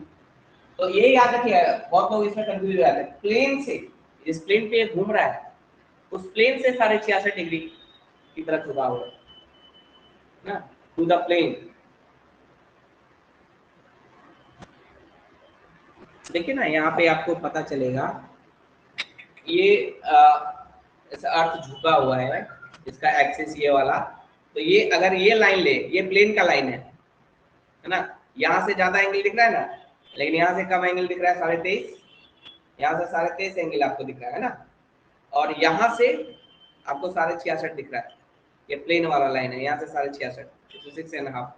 तो ये याद रखिए, बहुत लोग इसमें कंफ्यूज हो जाते हैं, प्लेन से, इस प्लेन पे घूम रहा है, उस प्लेन से 66.5 डिग्री की तरफ झुका हुआ है ना, टू द प्लेन। देखिए ना यहाँ पे आपको पता चलेगा, ये ऐसा अर्थ झुका हुआ है, इसका एक्सिस ये वाला, तो ये अगर ये लाइन ले, ये प्लेन का लाइन है ना, यहाँ से ज्यादा एंगल दिख रहा है ना, लेकिन यहाँ से कम एंगल दिख रहा है 23.5, यहाँ से 23.5 एंगल आपको दिख रहा है ना, और यहाँ से आपको 66.5 दिख रहा है, ये प्लेन वाला लाइन है, यहाँ से 66.5 6.5।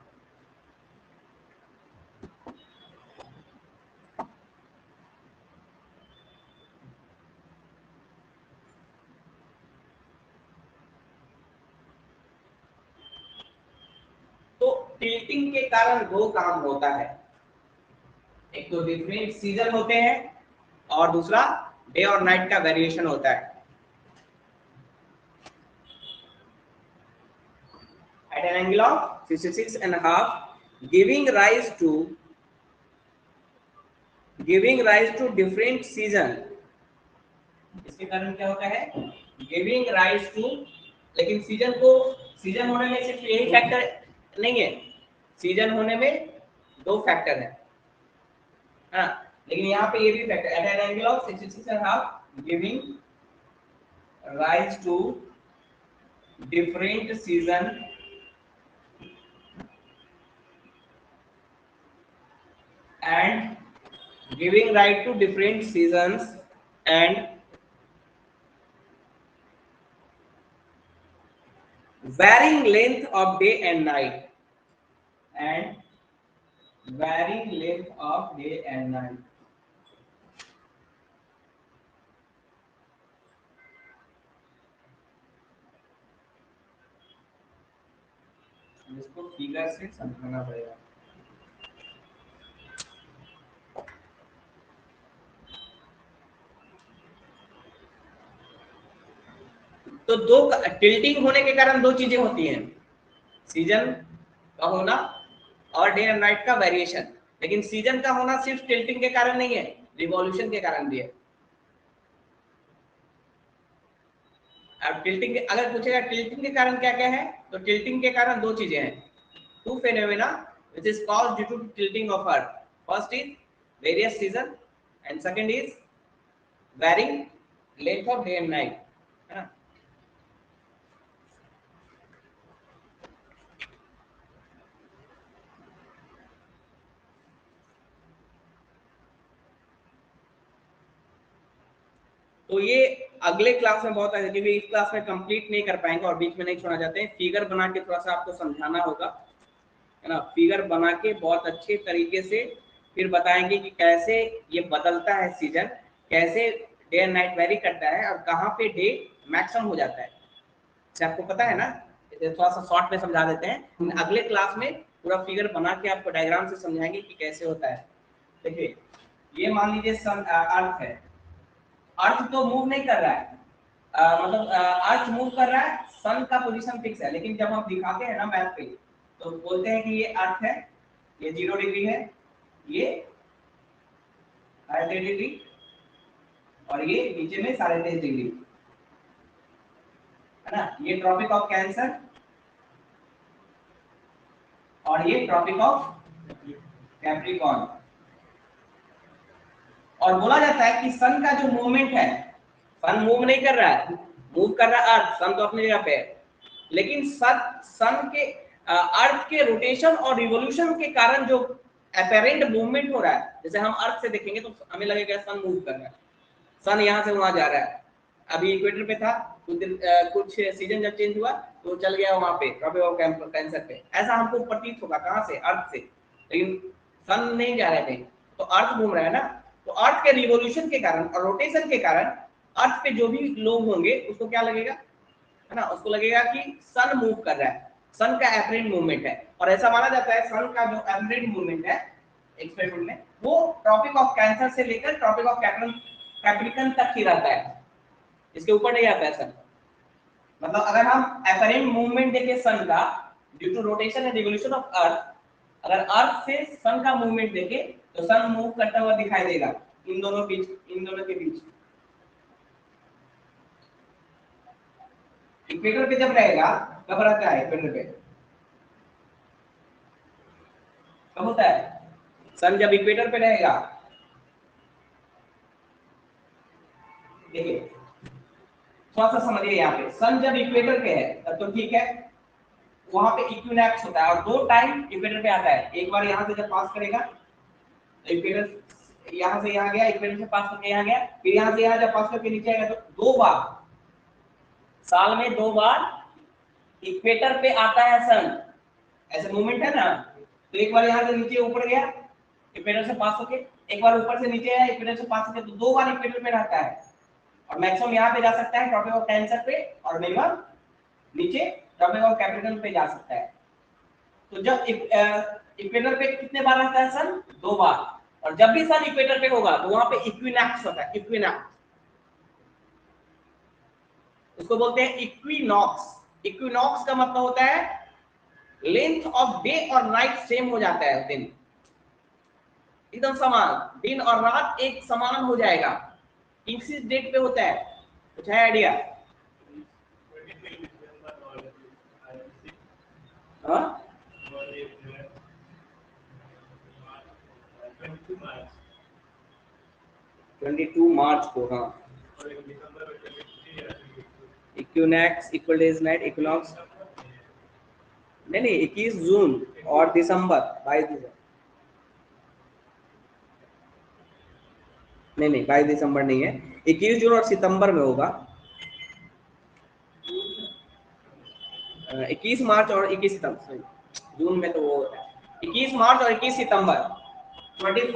तो टिल्टिंग के कारण दो काम होता है, एक तो डिफरेंट सीजन होते हैं और दूसरा डे और नाइट का वेरिएशन होता है। At an angle of 66.5, giving rise to different season। इसके कारण क्या होता है, गिविंग राइज टू, लेकिन सीजन होने में सिर्फ यही फैक्टर नहीं है, सीजन होने में दो फैक्टर है, हाँ, लेकिन यहाँ पे ये भी factor, at an angle of 66.5 giving rise to different season and giving right to different seasons and varying length of day and night इसको फिगर से समझाना पड़ेगा। तो दो टिल्टिंग होने के कारण दो चीजें होती हैं, सीजन का होना और डे एंड नाइट का वेरिएशन, लेकिन सीजन का होना सिर्फ टिल्टिंग के कारण नहीं है, रिवॉल्यूशन के कारण भी है। अब टिल्टिंग अगर पूछेगा टिल्टिंग के कारण क्या क्या है, तो टिल्टिंग के कारण दो चीजें हैं, two phenomena which is caused due to tilting of earth. First is various season and second is varying length of day and night, है ना। तो ये अगले क्लास में बहुत है, क्योंकि इस क्लास में कंप्लीट नहीं कर पाएंगे और बीच में नहीं छोड़ना चाहते हैं, फिगर बना के थोड़ा सा आपको समझाना होगा, है ना, फिगर बना के बहुत अच्छे तरीके से फिर बताएंगे कि कैसे ये बदलता है सीजन, कैसे डे एंड नाइट वेरी करता है और कहाँ पे डे मैक्सिमम हो जाता है, आपको पता है ना, थोड़ा सा शॉर्ट में समझा देते हैं, अगले क्लास में पूरा फिगर बना के आपको डायग्राम से समझाएंगे कि कैसे होता है। देखिए ये मान लीजिए सन अर्थ है, अर्थ तो मूव नहीं कर रहा है, मतलब अर्थ मूव कर रहा है, सन का पोजीशन फिक्स है, लेकिन जब हम दिखाते हैं ना मैप पे तो बोलते हैं कि ये अर्थ है, ये 0 डिग्री है, ये 23 डिग्री और ये नीचे में 23.5 डिग्री, है ना, ये ट्रॉपिक ऑफ कैंसर और ये ट्रॉपिक ऑफ कैप्रिकॉर्न। और बोला जाता है कि सन का जो मूवमेंट है, सन मूव नहीं कर रहा है, मूव कर रहा है अर्थ, सन तो अपनी जगह पे है, लेकिन सन के अर्थ के रोटेशन और रिवोल्यूशन के कारण जो अपेरेंट मूवमेंट हो रहा है, जैसे हम अर्थ से देखेंगे तो हमें लगेगा सन मूव कर रहा है, सन यहाँ से वहां जा रहा है, अभी इक्वेटर पे था, कुछ सीजन जब चेंज हुआ तो चल गया वहां पे ट्रॉपिक ऑफ कैंसर पे। ऐसा हमको प्रतीत होगा, कहां से? अर्थ से। लेकिन सन नहीं जा रहे थे, तो अर्थ घूम रहा है ना, तो अर्थ के रिवोल्यूशन के कारण और रोटेशन के कारण अर्थ पे जो भी लोग होंगे उसको क्या लगेगा, है ना, उसको लगेगा कि सन मूव कर रहा है, सन का एपरेंट मूवमेंट है। और ऐसा माना जाता है सन का जो एपरेंट मूवमेंट है एक्सपेरिमेंट में, वो ट्रॉपिक ऑफ कैंसर से लेकर ट्रॉपिक ऑफ कैप्रिकन तक ही रहता है, इसके ऊपर नहीं आता है सन। मतलब अगर हम एपरेंट मूवमेंट देखें सन का due to rotation and revolution of earth, अगर अर्थ से सन का मूवमेंट देखें तो सन मूव करता हुआ दिखाई देगा इन दोनों के बीच। इक्वेटर पे जब रहेगा, कब रहता है इक्वेटर पे, कब होता है सन जब इक्वेटर पे रहेगा? देखिए थोड़ा सा समझिए, यहाँ पे सन जब इक्वेटर पे है तब तो ठीक है, वहां पे इक्विनॉक्स होता है और दो टाइम इक्वेटर पे आता है। एक बार यहाँ से जब पास करेगा तो इक्वेटर यहाँ से यहाँ गया, इक्वेटर से पास करके यहाँ गया, फिर यहाँ से यहाँ जब पास करके नीचे आएगा, तो दो बार साल में, दो बार इक्वेटर पे आता है सन। ऐसे मूवमेंट है ना, तो एक बार यहाँ से नीचे ऊपर गया इक्वेटर से पास होके, एक बार ऊपर से नीचे आया इक्वेटर से पास होके, तो दो बार इक्वेटर पे रहता है। और मैक्सिमम यहाँ पे जा सकता है ट्रॉपिक ऑफ कैंसर पे, और मिनिमम नीचे ट्रॉपिक ऑफ कैप्रिकॉर्न पे जा सकता है। तो जब इक्वेटर पे कितने बार रहता है सन? दो बार। और जब भी सन इक्वेटर पे होगा तो वहां पे इक्विनॉक्स होता है, इक्विनॉक्स, उसको बोलते हैं इक्विनॉक्स। इक्विनॉक्स का मतलब होता है लेंथ ऑफ डे और नाइट सेम हो जाता है, दिन एकदम समान, दिन और रात एक समान हो जाएगा। किस डेट पे होता है, कुछ है आइडिया? हाँ 22 मार्च को, हाँ। Equinox equal days night, equinox नहीं 21 जून और दिसंबर 22 दिसंबर, नहीं 22 दिसंबर नहीं है, 21 जून और सितंबर में होगा। 21 मार्च और 21 सितंबर, जून में तो वो 21 मार्च और 21 सितंबर, 21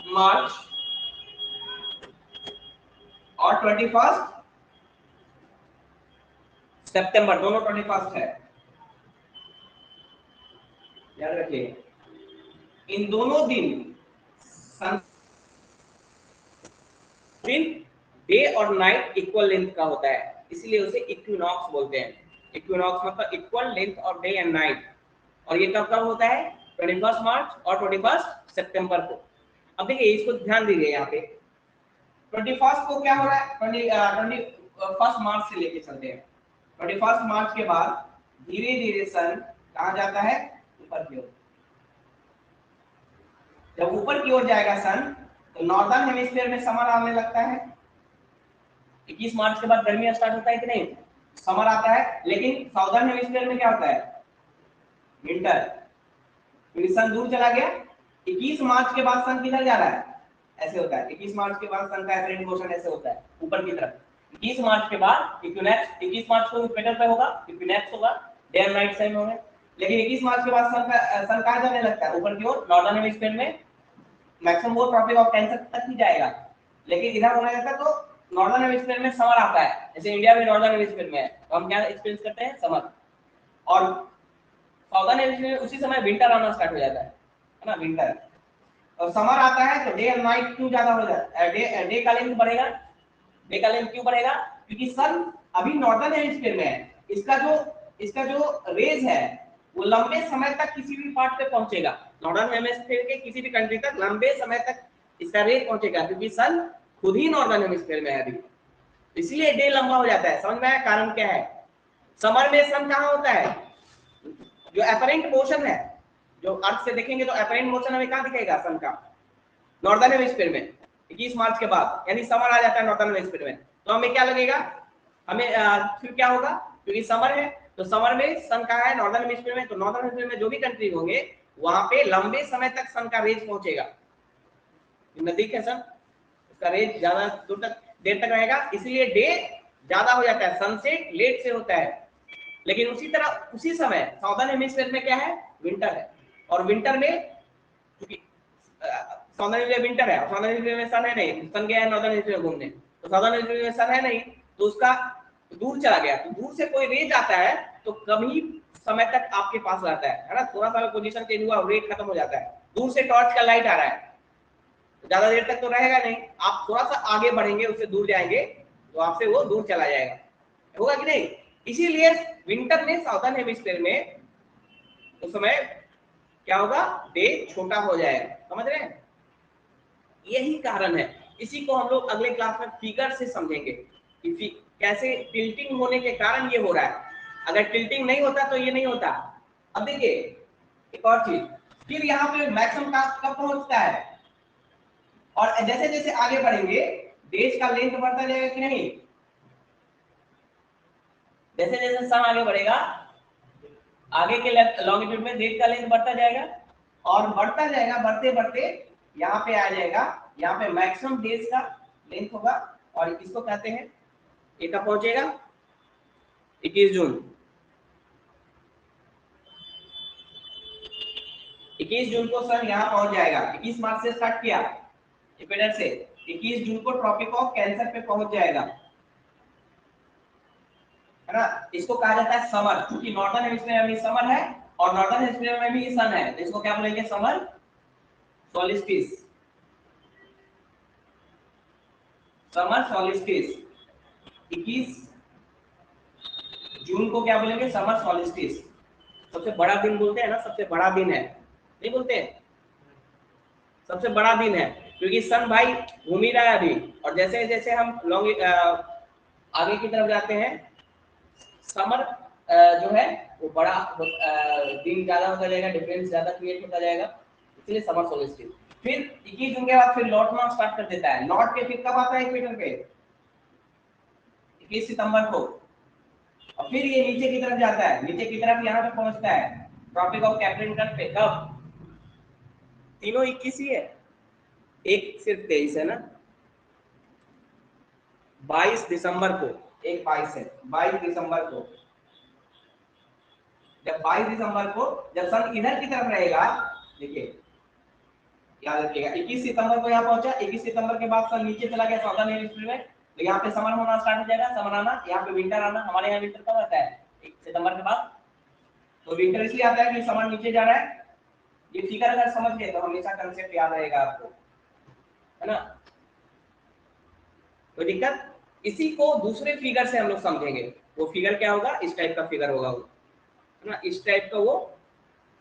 मार्च और 21 सितंबर, दोनों 21 है, याद रखिए। इन दोनों दिन डे और नाइट इक्वल लेंथ का होता है, इसलिए उसे इक्विनॉक्स बोलते हैं। इक्विनॉक्स मतलब equal length of day and night. और ये कब कब होता है? 21 मार्च और 21 सितंबर को। अब देखिए इसको ध्यान दीजिए, यहाँ पे 21 को क्या हो रहा है, 21 मार्च से लेके चलते हैं। 21 मार्च के बाद धीरे धीरे सन कहाँ जाता है? ऊपर की ओर। जब ऊपर की ओर जाएगा सन तो नॉर्दर्न हेमिस्फीयर में समर आने लगता है। 21 मार्च के बाद गर्मी स्टार्ट होता है कि नहीं? समर आता है। लेकिन साउदर्न हेमिस्फीयर में क्या होता है? विंटर। क्योंकि सन दूर चला गया। 21 मार्च के बाद सन किधर जा रहा है? ऐसे होता है। 21 मार्च के बाद सन का एपरेंट मोशन ऐसे होता है ऊपर की तरफ। 21 मार्च के बाद इक्विनॉक्स, 21 मार्च को इक्वेटर पे होगा, इक्विनॉक्स होगा, डे एंड नाइट सेम होंगे। लेकिन 21 मार्च के बाद सन कहां जाने लगता है? ऊपर की ओर, नॉर्दर्न हेमिस्फीयर में। मैक्सिमम वो ट्रॉपिक ऑफ कैंसर तक ही जाएगा। लेकिन इधर होना जाता है तो नॉर्दर्न हेमिस्फीयर में समर आता है। जैसे इंडिया में नॉर्दर्न हेमिस्फीयर में है तो हम क्या एक्सपीरियंस करते हैं? समर। और साउदर्न हेमिस्फीयर में उसी समय विंटर आना स्टार्ट हो जाता है ना, विंटर। और समर आता है तो डे और नाइट क्यों ज्यादा हो जाता है? डे का लेंथ बढ़ेगा। डे का लेंथ क्यों बढ़ेगा? क्योंकि सन अभी नॉर्दर्न हेमिस्फीयर में है। इसका जो रेज है वो लंबे समय तक किसी भी पार्ट पे पहुंचेगा। नॉर्दर्न हेमिस्फीयर के किसी भी कंट्री तक लंबे समय तक इसका रेज पहुंचेगा, क्योंकि सन खुद ही नॉर्दर्न हेमिस्फीयर में है अभी, इसलिए डे लंबा हो जाता है। समझ में आया कारण क्या है? समर में सन कहाँ होता है? जो अपरेंट मोशन है, जो अर्थ से देखेंगे तो अपरेंट मोशन हमें कहाँ दिखेगा सन का? नॉर्दर्न हेमिस्फीयर में। 21 मार्च के बाद यानी समर आ जाता है नॉर्दर्न हेमिस्फीयर में, तो हमें क्या लगेगा? हमें फिर क्या होगा? क्योंकि समर है तो समर में सन कहाँ है? नॉर्दर्न हेमिस्फीयर में। तो नॉर्दर्न हेमिस्फीयर में जो भी कंट्री होंगे वहां पे लंबे समय तक सन का रेज पहुंचेगा। नजदीक है सन, उसका रेज ज्यादा दूर तक देर तक रहेगा, इसलिए डे ज्यादा हो जाता है, सनसेट लेट से होता है। लेकिन उसी तरह उसी समय साउदर्न हेमिस्फीयर में क्या है, विंटर है, और विंटर में क्योंकि साउदर्न हेमिस्फीयर विंटर है, साउदर्न हेमिस्फीयर में सन है नहीं, सन गया है नॉर्दर्न हेमिस्फीयर घूमने, तो साउदर्न हेमिस्फीयर में सन है नहीं, तो उसका दूर चला गया, तो दूर से कोई रेज आता है तो कम ही समय तक आपके पास रहता है ना, थोड़ा सा पोजीशन चेंज हुआ रेज खत्म हो जाता है। दूर से टॉर्च का लाइट आ रहा है, ज्यादा देर तक तो रहेगा नहीं, आप थोड़ा सा आगे बढ़ेंगे, उससे दूर जाएंगे तो आपसे वो दूर चला जाएगा, होगा कि नहीं। इसीलिए विंटर में साउदर्न हेमिस्फीयर में उस समय क्या होगा, डे छोटा हो जाएगा, समझ रहे हैं, यही कारण है। इसी को हम लोग अगले क्लास में फिगर से समझेंगे कि कैसे टिल्टिंग होने के कारण ये हो रहा है, अगर टिल्टिंग नहीं होता तो ये नहीं होता। अब देखिए एक और चीज, फिर यहाँ पे मैक्सिमम कब पहुंचता है, और जैसे जैसे आगे बढ़ेंगे डेज का लेंथ बढ़ता जाएगा कि नहीं, जैसे जैसे सन आगे बढ़ेगा आगे के लॉन्गिट्यूड में डेज का लेंथ बढ़ता जाएगा, और बढ़ता जाएगा, बढ़ते बढ़ते यहाँ पे आ जाएगा, यहाँ पे मैक्सिमम डेज का लेंथ होगा, और इसको कहते हैं, ये कब पहुंचेगा, 21 जून, 21 जून को सन यहाँ पहुंच जाएगा। 21 मार्च से स्टार्ट किया इक्वेटर से, 21 जून को ट्रॉपिक ऑफ कैंसर पे पहुंच जाएगा, है ना। इसको कहा जाता है समर, क्योंकि नॉर्दर्न हेमिस्फीयर में समर है और नॉर्दर्न हेमिस्फीयर में भी सन है, तो इसको क्या बोलेंगे, समर सॉलिस्टिस, समर सॉलिस्टिस। 21 जून को क्या बोलेंगे, समर सॉलिस्टिस। सबसे बड़ा दिन बोलते हैं ना, सबसे बड़ा दिन है, नहीं बोलते हैं, सबसे बड़ा दिन है, क्योंकि सन भाई घूम ही रहा है अभी, और जैसे जैसे हम लॉन्ग आगे की तरफ जाते हैं समर जो है वो बड़ा दिन ज्यादा होता जाएगा, डिफरेंस ज्यादा क्रिएट होता जाएगा, इसलिए समर सोलिस्टिस। फिर 21 जून के बाद फिर लौटना स्टार्ट कर देता है, लौट के फिर कब आता है इक्वेटर पे, 21 सितंबर को, और फिर ये नीचे की तरफ जाता है, नीचे की तरफ यहाँ पे पहुंचता है ट्रॉपिक ऑफ कैप्रिकॉर्न पे, कब, तीनों 21 ही है, एक सिर्फ 23 है ना, 22 दिसंबर को, एक 22 है, 22 दिसंबर को, जब 22 दिसंबर को जब सन इधर की तरफ रहेगा, देखिए याद रखिएगा, 21 सितंबर को यहाँ पहुंचा, 21 सितंबर के बाद सन नीचे चला गया साउदर्न हेमिस्फीयर में, तो यहाँ पे समर होना स्टार्ट हो जाएगा, समर आना, यहाँ पे विंटर आना, हमारे यहाँ विंटर कब आता है, 1 सितंबर के बाद, तो विंटर इसलिए आता है कि समर नीचे जा रहा है। ये फिगर अगर समझ गए तो हमेशा कंसेप्ट याद रहेगा आपको, है ना, कोई दिक्कत। इसी को दूसरे फिगर से हम लोग समझेंगे, वो फिगर क्या होगा, इस टाइप का फिगर होगा वो, है ना, इस टाइप का वो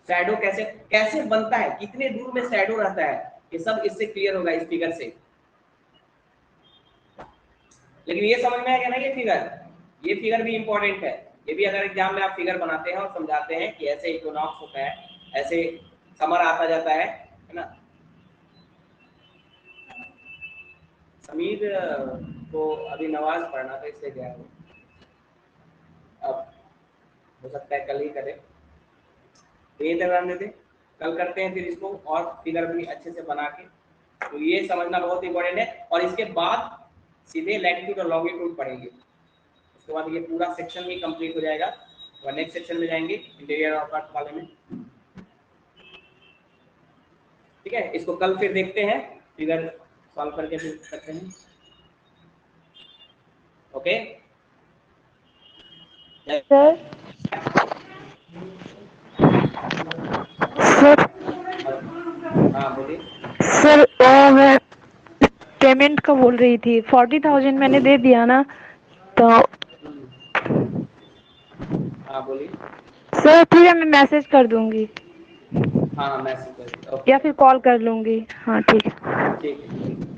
शैडो कैसे कैसे बनता है, कितने दूर में शैडो रहता है, ये सब इससे क्लियर होगा, इस फिगर से। लेकिन ये समझ में आएगा ना, ये फिगर भी इंपॉर्टेंट है, ये भी अगर एग्जाम में आप फिगर बनाते हैं और समझाते हैं कि ऐसे इक्विनॉक्स होता है, ऐसे समर आता जाता है ना। समीर को अभी नमाज पढ़ना था इसलिए गया वो, अब हो सकता है कल ही करे, तो ये तक रहने दे, कल करते हैं फिर इसको, और फिगर भी अच्छे से बना के, तो ये समझना बहुत इंपॉर्टेंट है। और इसके बाद सीधे लैटिट्यूड और लॉन्गिट्यूड पढ़ेंगे, उसके बाद ये पूरा सेक्शन भी कंप्लीट हो जाएगा, और नेक्स्ट सेक्शन में जाएंगे इंटीरियर ऑफ अर्थ वाले में, ठीक है। इसको कल फिर देखते हैं, फिगर सॉल्व करके फिर करते हैं, ओके सर। सर हाँ बोलिए। सर मैं पेमेंट का बोल रही थी, 40,000 मैंने दे दिया ना, तो हाँ बोलिए। सर ठीक है, मैं मैसेज कर दूंगी, हाँ मैसेज कर, या फिर कॉल कर लूंगी, हाँ ठीक है। ठीक है।